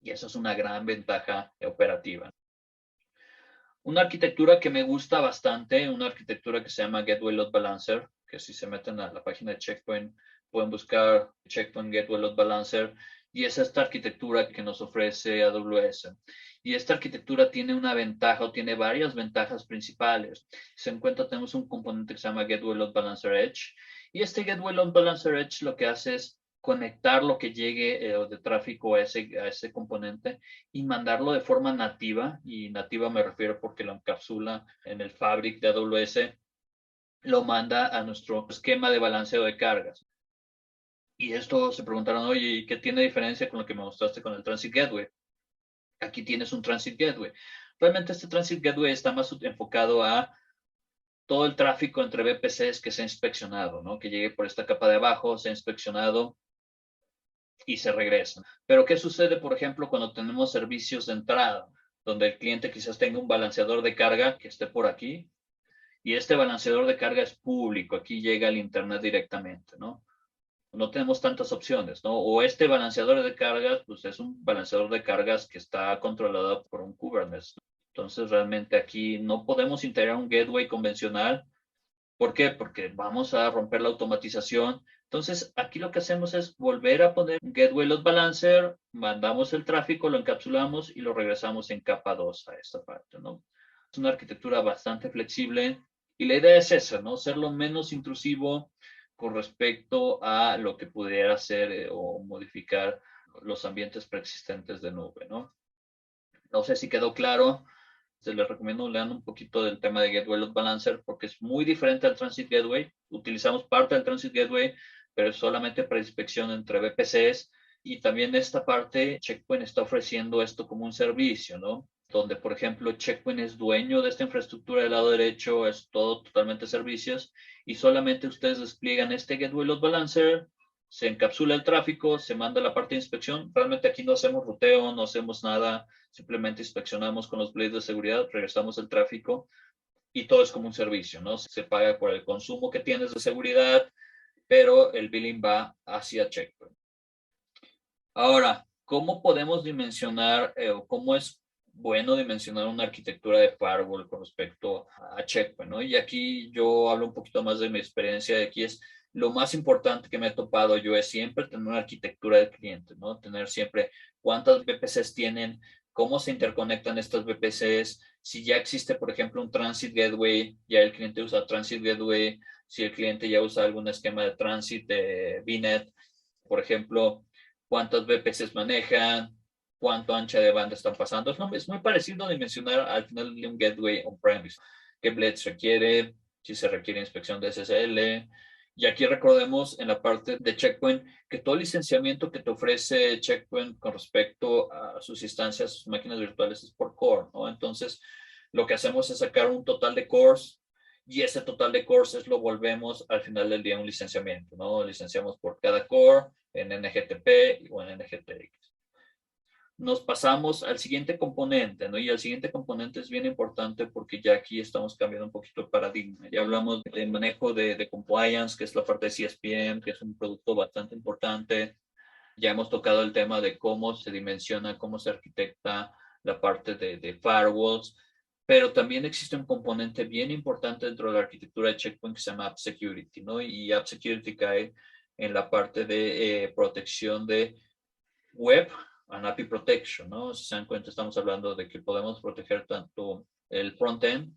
Y eso es una gran ventaja operativa. Una arquitectura que me gusta bastante, una arquitectura que se llama Gateway Load Balancer, que si se meten a la página de Checkpoint, pueden buscar Checkpoint Gateway Load Balancer, y es esta arquitectura que nos ofrece AWS. Y esta arquitectura tiene una ventaja o tiene varias ventajas principales. Se encuentra, tenemos un componente que se llama Gateway Load Balancer Edge, y este Gateway Load Balancer Edge lo que hace es conectar lo que llegue de tráfico a ese componente y mandarlo de forma nativa, y nativa me refiero porque lo encapsula en el Fabric de AWS, lo manda a nuestro esquema de balanceo de cargas. Y esto se preguntaron, oye, ¿qué tiene diferencia con lo que me mostraste con el Transit Gateway? Aquí tienes un Transit Gateway. Realmente este Transit Gateway está más enfocado a todo el tráfico entre VPCs que se ha inspeccionado, ¿no? Que llegue por esta capa de abajo, se ha inspeccionado y se regresan. Pero ¿qué sucede, por ejemplo, cuando tenemos servicios de entrada, donde el cliente quizás tenga un balanceador de carga que esté por aquí, y este balanceador de carga es público, aquí llega al Internet directamente, ¿no? No tenemos tantas opciones, ¿no? O este balanceador de cargas, pues es un balanceador de cargas que está controlado por un Kubernetes. Entonces, realmente aquí no podemos integrar un gateway convencional. ¿Por qué? Porque vamos a romper la automatización. Entonces, aquí lo que hacemos es volver a poner un Gateway Load Balancer, mandamos el tráfico, lo encapsulamos y lo regresamos en capa 2 a esta parte, ¿no? Es una arquitectura bastante flexible y la idea es esa, ¿no? Ser lo menos intrusivo con respecto a lo que pudiera hacer o modificar los ambientes preexistentes de nube, ¿no? No sé si quedó claro. Les recomiendo lean un poquito del tema de Gateway Load Balancer porque es muy diferente al Transit Gateway. Utilizamos parte del Transit Gateway, pero solamente para inspección entre VPCs. Y también esta parte, Checkpoint está ofreciendo esto como un servicio, ¿no? Donde, por ejemplo, Checkpoint es dueño de esta infraestructura del lado derecho, es todo totalmente servicios, y solamente ustedes despliegan este Gateway Load Balancer, se encapsula el tráfico, se manda a la parte de inspección. Realmente aquí no hacemos ruteo, no hacemos nada, simplemente inspeccionamos con los blades de seguridad, regresamos el tráfico y todo es como un servicio, ¿no? Se paga por el consumo que tienes de seguridad, pero el billing va hacia Checkpoint. Ahora, ¿cómo podemos dimensionar o cómo es bueno dimensionar una arquitectura de firewall con respecto a Checkpoint, ¿no? Y aquí yo hablo un poquito más de mi experiencia. De aquí es lo más importante que me he topado yo es siempre tener una arquitectura de cliente, ¿no? Tener siempre cuántas VPCs tienen, cómo se interconectan estas VPCs, si ya existe, por ejemplo, un Transit Gateway, ya el cliente usa Transit Gateway, si el cliente ya usa algún esquema de Transit de VNet, por ejemplo, cuántas VPCs manejan, cuánto ancha de banda están pasando. Es muy parecido a dimensionar al final de un gateway on-premise. ¿Qué blades requiere? Si se requiere inspección de SSL. Y aquí recordemos en la parte de Checkpoint que todo el licenciamiento que te ofrece Checkpoint con respecto a sus instancias, sus máquinas virtuales es por core, ¿no? Entonces, lo que hacemos es sacar un total de cores y ese total de cores lo volvemos al final del día un licenciamiento, ¿no? Licenciamos por cada core en NGTP o en NGTX. Nos pasamos al siguiente componente, ¿no? Y el siguiente componente es bien importante porque ya aquí estamos cambiando un poquito el paradigma. Ya hablamos del manejo de compliance, que es la parte de CSPM, que es un producto bastante importante. Ya hemos tocado el tema de cómo se dimensiona, cómo se arquitecta la parte de firewalls, pero también existe un componente bien importante dentro de la arquitectura de Checkpoint que se llama App Security, ¿no? Y App Security cae en la parte de protección de web and API protection, ¿no? Si se dan cuenta, estamos hablando de que podemos proteger tanto el frontend,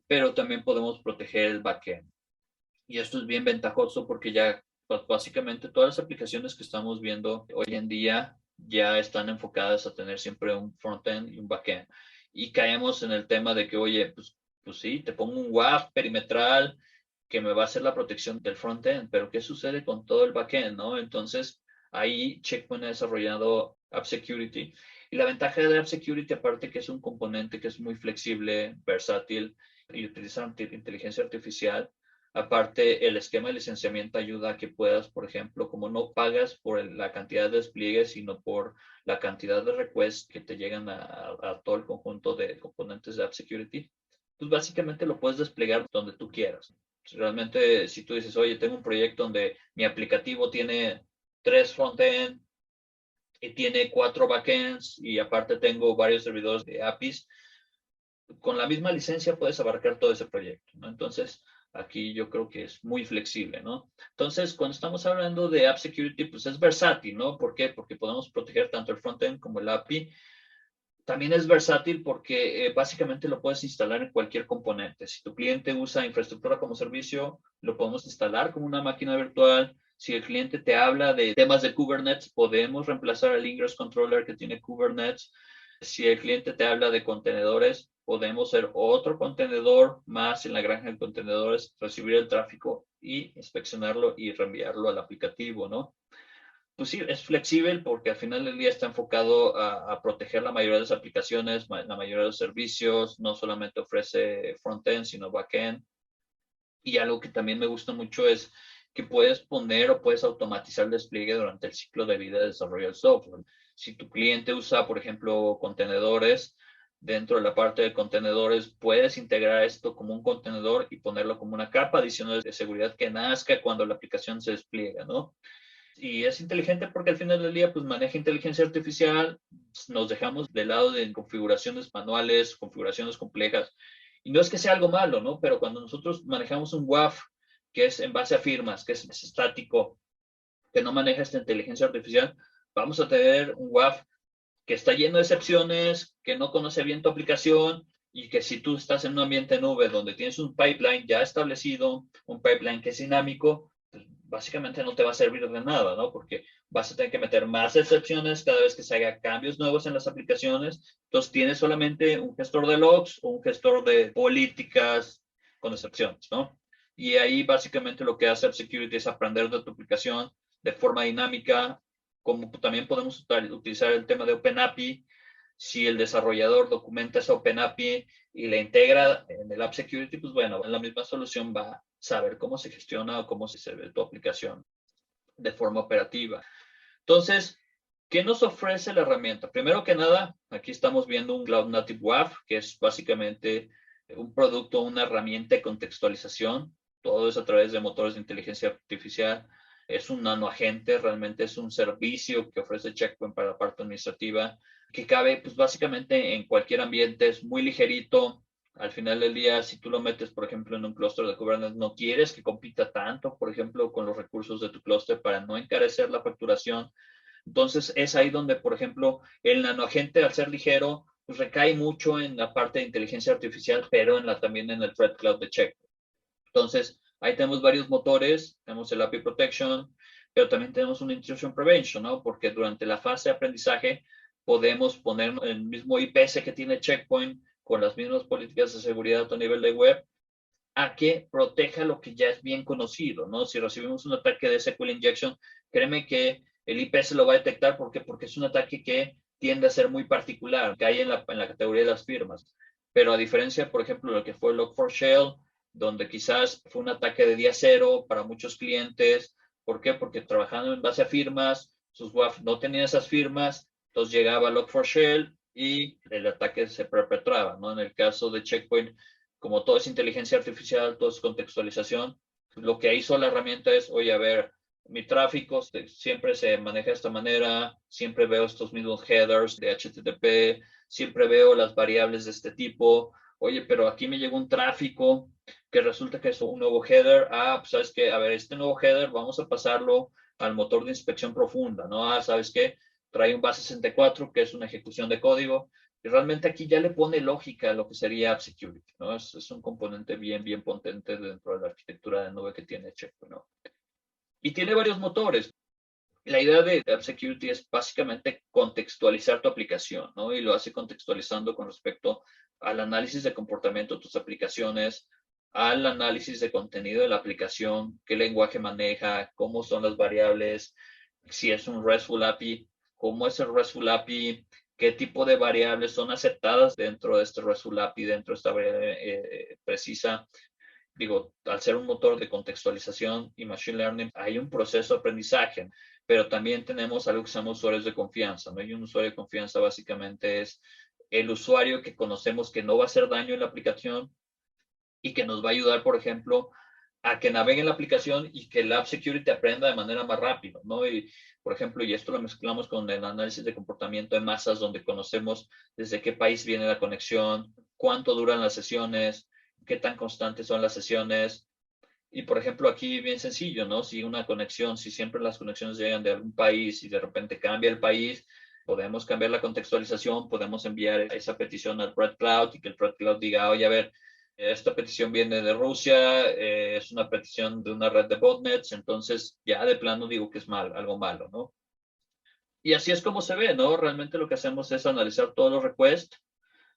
pero también podemos proteger el backend. Y esto es bien ventajoso porque ya pues, básicamente todas las aplicaciones que estamos viendo hoy en día ya están enfocadas a tener siempre un frontend y un backend. Y caemos en el tema de que, oye, pues sí, te pongo un WAF perimetral que me va a hacer la protección del frontend, pero ¿qué sucede con todo el backend, no? Entonces, ahí Checkpoint ha desarrollado App Security. Y la ventaja de App Security, aparte que es un componente que es muy flexible, versátil y utiliza inteligencia artificial, aparte el esquema de licenciamiento ayuda a que puedas, por ejemplo, como no pagas por la cantidad de despliegues, sino por la cantidad de requests que te llegan a todo el conjunto de componentes de App Security, pues básicamente lo puedes desplegar donde tú quieras. Realmente, si tú dices, oye, tengo un proyecto donde mi aplicativo tiene 3 frontend y tiene 4 backends y aparte tengo varios servidores de APIs, con la misma licencia puedes abarcar todo ese proyecto, ¿no? Entonces, aquí yo creo que es muy flexible, ¿no? Entonces, cuando estamos hablando de App Security, pues es versátil, ¿no? ¿Por qué? Porque podemos proteger tanto el frontend como el API. También es versátil porque básicamente lo puedes instalar en cualquier componente. Si tu cliente usa infraestructura como servicio, lo podemos instalar como una máquina virtual. Si el cliente te habla de temas de Kubernetes, podemos reemplazar el Ingress Controller que tiene Kubernetes. Si el cliente te habla de contenedores, podemos ser otro contenedor más en la granja de contenedores, recibir el tráfico y inspeccionarlo y reenviarlo al aplicativo, ¿no? Pues sí, es flexible porque al final del día está enfocado a proteger la mayoría de las aplicaciones, la mayoría de los servicios, no solamente ofrece frontend, sino backend. Y algo que también me gusta mucho es que puedes poner o puedes automatizar el despliegue durante el ciclo de vida de desarrollo del software. Si tu cliente usa, por ejemplo, contenedores, dentro de la parte de contenedores puedes integrar esto como un contenedor y ponerlo como una capa adicional de seguridad que nazca cuando la aplicación se despliega, ¿no? Y es inteligente porque al final del día pues maneja inteligencia artificial, nos dejamos de lado de configuraciones manuales, configuraciones complejas. Y no es que sea algo malo, ¿no? Pero cuando nosotros manejamos un WAF que es en base a firmas, que es estático, que no maneja esta inteligencia artificial, vamos a tener un WAF que está lleno de excepciones, que no conoce bien tu aplicación y que si tú estás en un ambiente nube donde tienes un pipeline ya establecido, un pipeline que es dinámico, básicamente no te va a servir de nada, ¿no? Porque vas a tener que meter más excepciones cada vez que se haga cambios nuevos en las aplicaciones. Entonces tienes solamente un gestor de logs o un gestor de políticas con excepciones, ¿no? Y ahí básicamente lo que hace AppSecurity es aprender de tu aplicación de forma dinámica, como también podemos utilizar el tema de OpenAPI. Si el desarrollador documenta esa OpenAPI y la integra en el App Security, pues bueno, la misma solución va a saber cómo se gestiona o cómo se ve tu aplicación de forma operativa. Entonces, ¿qué nos ofrece la herramienta? Primero que nada, aquí estamos viendo un Cloud Native WAF, que es básicamente un producto, una herramienta de contextualización. Todo es a través de motores de inteligencia artificial. Es un nanoagente, realmente es un servicio que ofrece Checkpoint para la parte administrativa, que cabe pues básicamente en cualquier ambiente, es muy ligerito. Al final del día, si tú lo metes, por ejemplo, en un clúster de Kubernetes, no quieres que compita tanto, por ejemplo, con los recursos de tu clúster para no encarecer la facturación. Entonces, es ahí donde, por ejemplo, el nanoagente, al ser ligero, pues recae mucho en la parte de inteligencia artificial, pero también en el Threat Cloud de Check. Entonces, ahí tenemos varios motores, tenemos el API Protection, pero también tenemos un Intrusion Prevention, ¿no? Porque durante la fase de aprendizaje podemos poner el mismo IPS que tiene Checkpoint con las mismas políticas de seguridad a nivel de web a que proteja lo que ya es bien conocido, ¿no? Si recibimos un ataque de SQL Injection, créeme que el IPS lo va a detectar. ¿Por qué? Porque es un ataque que tiende a ser muy particular, que hay en la categoría de las firmas. Pero a diferencia, por ejemplo, de lo que fue Log4Shell, donde quizás fue un ataque de día cero para muchos clientes. ¿Por qué? Porque trabajando en base a firmas, sus WAF no tenían esas firmas, entonces llegaba Log4Shell y el ataque se perpetraba, ¿no? En el caso de Checkpoint, como todo es inteligencia artificial, todo es contextualización, lo que hizo la herramienta es, oye, a ver, mi tráfico siempre se maneja de esta manera, siempre veo estos mismos headers de HTTP, siempre veo las variables de este tipo. Oye, pero aquí me llegó un tráfico que resulta que es un nuevo header. Pues sabes que, a ver, este nuevo header vamos a pasarlo al motor de inspección profunda, ¿no? Sabes que trae un base64 que es una ejecución de código. Y realmente aquí ya le pone lógica a lo que sería App Security, ¿no? Es un componente bien potente dentro de la arquitectura de nube que tiene Checkpoint, ¿no? Y tiene varios motores. La idea de App Security es básicamente contextualizar tu aplicación, ¿no? Y lo hace contextualizando con respecto al análisis de comportamiento de tus aplicaciones, al análisis de contenido de la aplicación, qué lenguaje maneja, cómo son las variables, si es un RESTful API, cómo es el RESTful API, qué tipo de variables son aceptadas dentro de este RESTful API, dentro de esta variable precisa. Digo, al ser un motor de contextualización y machine learning, hay un proceso de aprendizaje, pero también tenemos algo que se llama usuarios de confianza, ¿no? Y un usuario de confianza básicamente es el usuario que conocemos que no va a hacer daño en la aplicación y que nos va a ayudar, por ejemplo, a que navegue en la aplicación y que el App Security aprenda de manera más rápida, ¿no? Y, por ejemplo, y esto lo mezclamos con el análisis de comportamiento de masas, donde conocemos desde qué país viene la conexión, cuánto duran las sesiones, qué tan constantes son las sesiones. Y, por ejemplo, aquí bien sencillo, ¿no? Si siempre las conexiones llegan de algún país y de repente cambia el país, podemos cambiar la contextualización, podemos enviar esa petición al Threat Cloud y que el Threat Cloud diga, oye, a ver, esta petición viene de Rusia, es una petición de una red de botnets, entonces ya de plano digo que es algo malo, ¿no? Y así es como se ve, ¿no? Realmente lo que hacemos es analizar todos los requests.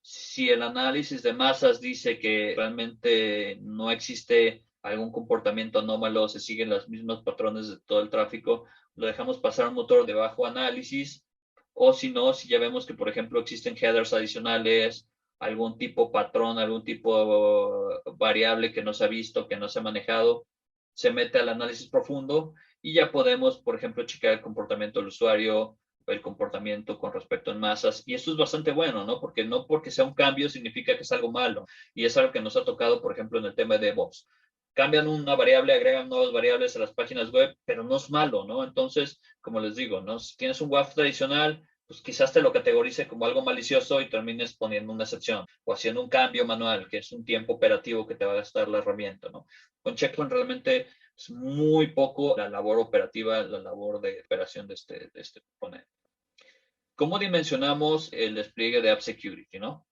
Si el análisis de masas dice que realmente no existe algún comportamiento anómalo, se siguen los mismos patrones de todo el tráfico, lo dejamos pasar a un motor de bajo análisis. O si no, si ya vemos que, por ejemplo, existen headers adicionales, algún tipo patrón, algún tipo variable que no se ha visto, que no se ha manejado, se mete al análisis profundo y ya podemos, por ejemplo, checar el comportamiento del usuario, el comportamiento con respecto en masas. Y esto es bastante bueno, ¿no? Porque no porque sea un cambio significa que es algo malo. Y es algo que nos ha tocado, por ejemplo, en el tema de DevOps. Cambian una variable, agregan nuevas variables a las páginas web, pero no es malo, ¿no? Entonces, como les digo, ¿no? Si tienes un WAF tradicional, pues quizás te lo categorice como algo malicioso y termines poniendo una excepción o haciendo un cambio manual, que es un tiempo operativo que te va a gastar la herramienta, ¿no? Con Checkpoint realmente es muy poco la labor operativa, la labor de operación de este componente. ¿Cómo dimensionamos el despliegue de App Security, no?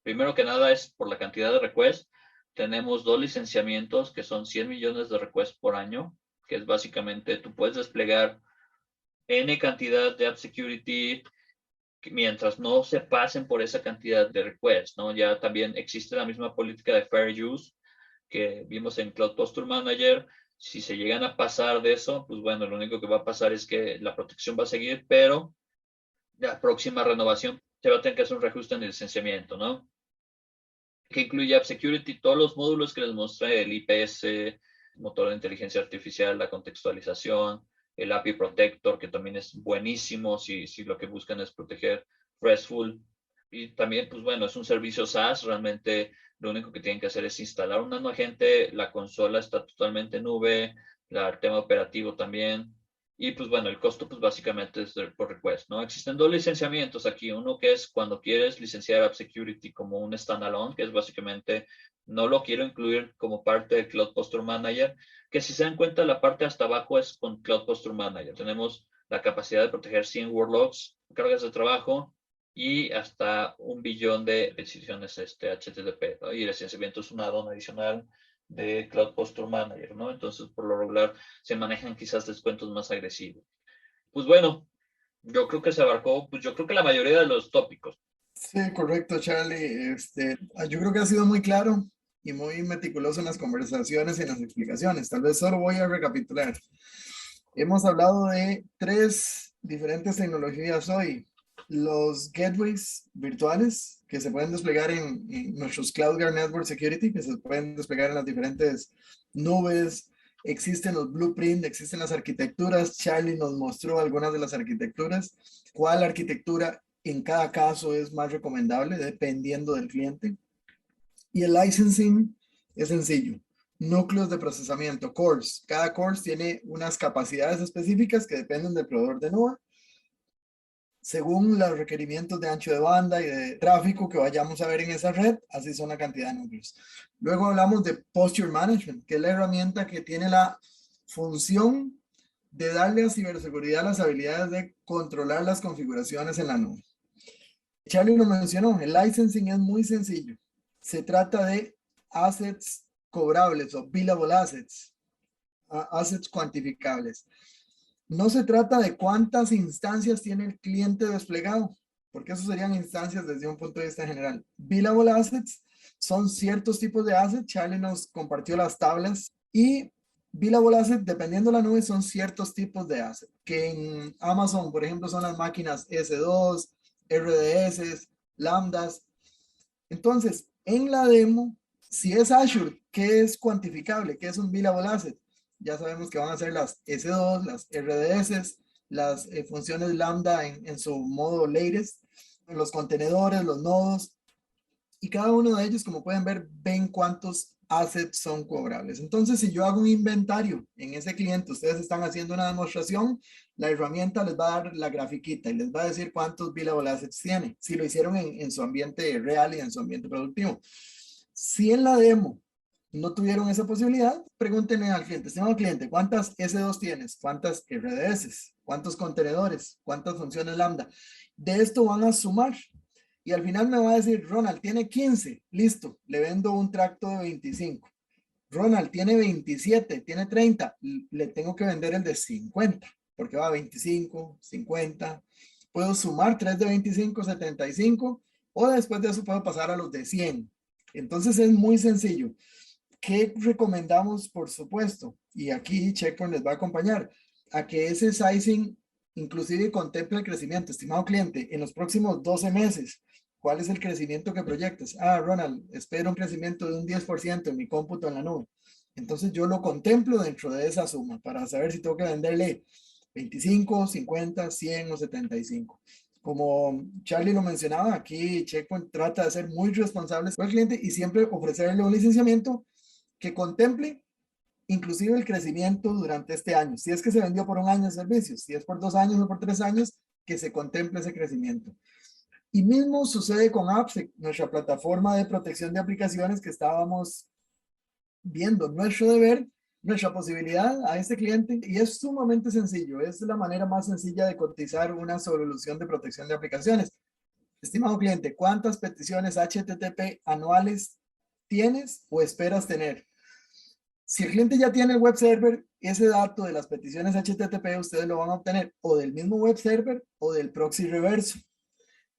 Primero que nada es por la cantidad de requests. Tenemos 2 licenciamientos que son 100 millones de requests por año. que es básicamente tú puedes desplegar N cantidad de App Security mientras no se pasen por esa cantidad de requests, ¿no? Ya también existe la misma política de Fair Use que vimos en Cloud Posture Manager. Si se llegan a pasar de eso, pues bueno, lo único que va a pasar es que la protección va a seguir, pero la próxima renovación se va a tener que hacer un reajuste en el licenciamiento, ¿no? Que incluye App Security, todos los módulos que les mostré, el IPS, motor de inteligencia artificial, la contextualización, el API Protector, que también es buenísimo si lo que buscan es proteger RESTful. Y también, pues bueno, es un servicio SaaS, realmente lo único que tienen que hacer es instalar un nanoagente, la consola está totalmente en nube, el tema operativo también. Y pues bueno, el costo pues básicamente es por request, ¿no? Existen dos licenciamientos aquí, uno que es cuando quieres licenciar App Security como un standalone, que es básicamente no lo quiero incluir como parte de Cloud Posture Manager, que si se dan cuenta la parte hasta abajo es con Cloud Posture Manager. Tenemos la capacidad de proteger 100 workloads, cargas de trabajo y hasta 1 billón de decisiones HTTP, ¿no? Y el licenciamiento es un add-on adicional de Cloud Posture Manager, ¿no? Entonces, por lo regular, se manejan quizás descuentos más agresivos. Pues bueno, yo creo que se abarcó, pues yo creo que la mayoría de los tópicos. Sí, correcto, Charlie. Yo creo que ha sido muy claro y muy meticuloso en las conversaciones y en las explicaciones. Tal vez solo voy a recapitular. Hemos hablado de 3 diferentes tecnologías hoy. Los gateways virtuales que se pueden desplegar en nuestros CloudGuard Network Security, que se pueden desplegar en las diferentes nubes. Existen los blueprints, existen las arquitecturas. Charlie nos mostró algunas de las arquitecturas. ¿Cuál arquitectura en cada caso es más recomendable dependiendo del cliente? Y el licensing es sencillo. Núcleos de procesamiento, cores. Cada core tiene unas capacidades específicas que dependen del proveedor de nube, según los requerimientos de ancho de banda y de tráfico que vayamos a ver en esa red, así son la cantidad de núcleos. Luego hablamos de Posture Management, que es la herramienta que tiene la función de darle a ciberseguridad las habilidades de controlar las configuraciones en la nube. Charlie lo mencionó, el licensing es muy sencillo. Se trata de assets cobrables o billable assets, assets cuantificables. No se trata de cuántas instancias tiene el cliente desplegado, porque eso serían instancias desde un punto de vista general. Billable assets son ciertos tipos de assets. Charlie nos compartió las tablas y billable assets, dependiendo de la nube, son ciertos tipos de assets, que en Amazon, por ejemplo, son las máquinas S2, RDS, lambdas. Entonces, en la demo, si es Azure, ¿qué es cuantificable? ¿Qué es un billable asset? Ya sabemos que van a ser las S2, las RDS, las funciones lambda en su modo latest, los contenedores, los nodos, y cada uno de ellos, como pueden ver, ven cuántos assets son cobrables. Entonces, si yo hago un inventario en ese cliente, ustedes están haciendo una demostración, la herramienta les va a dar la grafiquita y les va a decir cuántos billable assets tiene, si lo hicieron en su ambiente real y en su ambiente productivo. Si en la demo no tuvieron esa posibilidad, pregúntenle al cliente, estimado cliente, ¿cuántas S2 tienes? ¿Cuántas RDS? ¿Cuántos contenedores? ¿Cuántas funciones lambda? De esto van a sumar. Y al final me va a decir, Ronald, tiene 15, listo, le vendo un tracto de 25. Ronald, tiene 27, tiene 30, le tengo que vender el de 50, porque va a 25, 50. Puedo sumar 3 de 25, 75, o después de eso puedo pasar a los de 100. Entonces es muy sencillo. ¿Qué recomendamos? Por supuesto, y aquí Checkpoint les va a acompañar, a que ese sizing inclusive contemple el crecimiento. Estimado cliente, en los próximos 12 meses, ¿cuál es el crecimiento que proyectas? Ronald, espero un crecimiento de un 10% en mi cómputo en la nube. Entonces yo lo contemplo dentro de esa suma para saber si tengo que venderle 25, 50, 100 o 75. Como Charlie lo mencionaba, aquí Checkpoint trata de ser muy responsables con el cliente y siempre ofrecerle un licenciamiento que contemple inclusive el crecimiento durante este año. Si es que se vendió por un año de servicios, si es por 2 años o por 3 años, que se contemple ese crecimiento. Y mismo sucede con AppSec, nuestra plataforma de protección de aplicaciones que estábamos viendo. Nuestro deber, nuestra posibilidad a este cliente, y es sumamente sencillo, es la manera más sencilla de cotizar una solución de protección de aplicaciones. Estimado cliente, ¿cuántas peticiones HTTP anuales tienes o esperas tener? Si el cliente ya tiene el web server, ese dato de las peticiones HTTP ustedes lo van a obtener o del mismo web server o del proxy reverso.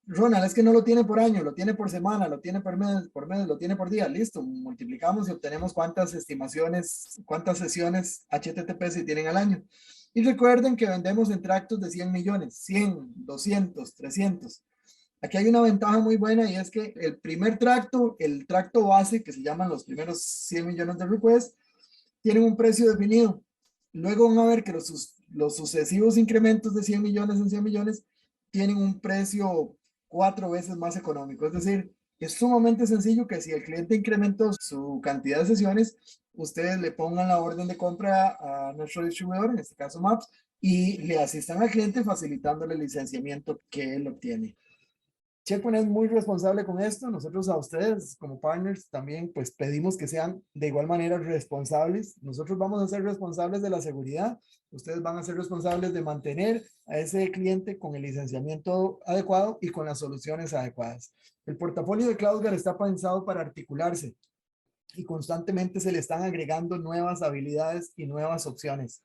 Ronald, es que no lo tiene por año, lo tiene por semana, lo tiene por mes, lo tiene por día. Listo, multiplicamos y obtenemos cuántas estimaciones, cuántas sesiones HTTP se tienen al año. Y recuerden que vendemos en tractos de 100 millones, 100, 200, 300. Aquí hay una ventaja muy buena y es que el primer tracto, el tracto base, que se llaman los primeros 100 millones de requests, tienen un precio definido. Luego van a ver que los sucesivos incrementos de 100 millones en 100 millones tienen un precio 4 veces más económico. Es decir, es sumamente sencillo que si el cliente incrementó su cantidad de sesiones, ustedes le pongan la orden de compra a nuestro distribuidor, en este caso Maps, y le asistan al cliente facilitándole el licenciamiento que él obtiene. Checkpoint es muy responsable con esto. Nosotros a ustedes como partners también pues pedimos que sean de igual manera responsables. Nosotros vamos a ser responsables de la seguridad. Ustedes van a ser responsables de mantener a ese cliente con el licenciamiento adecuado y con las soluciones adecuadas. El portafolio de CloudGuard está pensado para articularse y constantemente se le están agregando nuevas habilidades y nuevas opciones.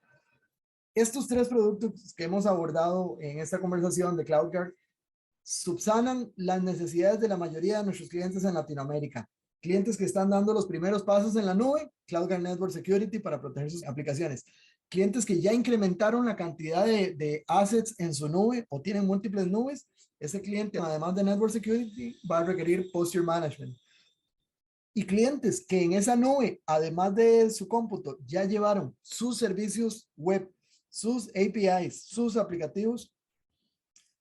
Estos 3 productos que hemos abordado en esta conversación de CloudGuard subsanan las necesidades de la mayoría de nuestros clientes en Latinoamérica. Clientes que están dando los primeros pasos en la nube, CloudGuard Network Security para proteger sus aplicaciones. Clientes que ya incrementaron la cantidad de assets en su nube o tienen múltiples nubes. Ese cliente, además de Network Security, va a requerir Posture Management. Y clientes que en esa nube, además de su cómputo, ya llevaron sus servicios web, sus APIs, sus aplicativos.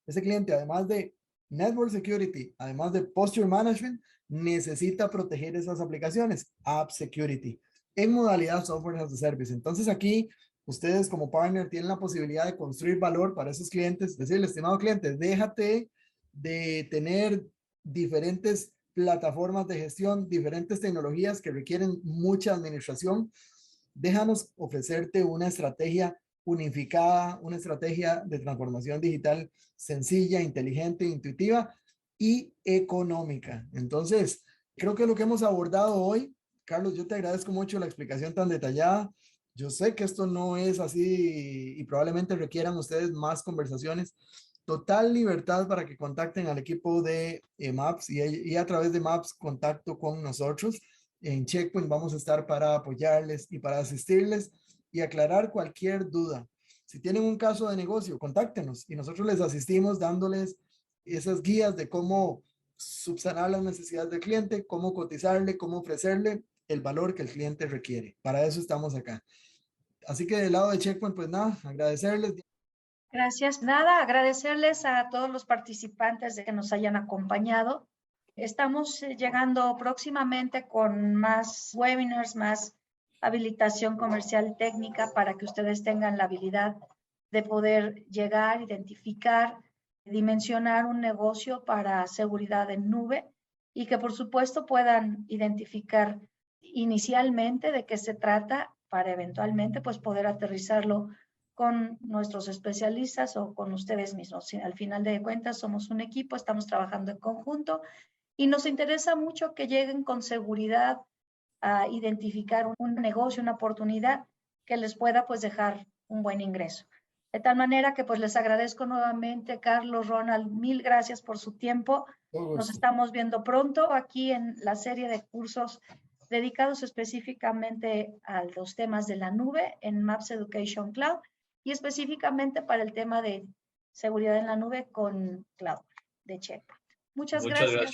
Ese cliente, además de Network Security, además de Posture Management, necesita proteger esas aplicaciones, App Security, en modalidad Software as a Service. Entonces aquí, ustedes como partner tienen la posibilidad de construir valor para esos clientes, decirle, estimado cliente, déjate de tener diferentes plataformas de gestión, diferentes tecnologías que requieren mucha administración. Déjanos ofrecerte una estrategia unificada, una estrategia de transformación digital sencilla, inteligente, intuitiva y económica. Entonces, creo que lo que hemos abordado hoy, Carlos, yo te agradezco mucho la explicación tan detallada. Yo sé que esto no es así y probablemente requieran ustedes más conversaciones. Total libertad para que contacten al equipo de Maps y a través de Maps contacto con nosotros. En Checkpoint vamos a estar para apoyarles y para asistirles y aclarar cualquier duda. Si tienen un caso de negocio, contáctenos y nosotros les asistimos dándoles esas guías de cómo subsanar las necesidades del cliente, cómo cotizarle, cómo ofrecerle el valor que el cliente requiere. Para eso estamos acá. Así que del lado de Checkpoint, pues nada, agradecerles. Gracias. Nada, agradecerles a todos los participantes de que nos hayan acompañado. Estamos llegando próximamente con más webinars, más habilitación comercial técnica para que ustedes tengan la habilidad de poder llegar, identificar, dimensionar un negocio para seguridad en nube y que por supuesto puedan identificar inicialmente de qué se trata para eventualmente pues poder aterrizarlo con nuestros especialistas o con ustedes mismos. Al final de cuentas somos un equipo, estamos trabajando en conjunto y nos interesa mucho que lleguen con seguridad a identificar un negocio, una oportunidad que les pueda pues dejar un buen ingreso. De tal manera que pues les agradezco nuevamente, Carlos, Ronald, mil gracias por su tiempo. Nos estamos viendo pronto aquí en la serie de cursos dedicados específicamente a los temas de la nube en Maps Education Cloud y específicamente para el tema de seguridad en la nube con Cloud de Checkpoint. Muchas gracias.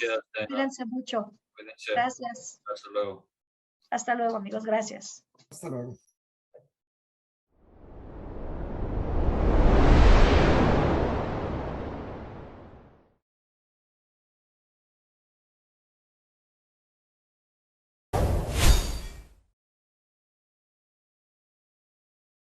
Cuídense mucho. Cuídense. Gracias. Hasta luego. Hasta luego, amigos. Gracias. Hasta luego.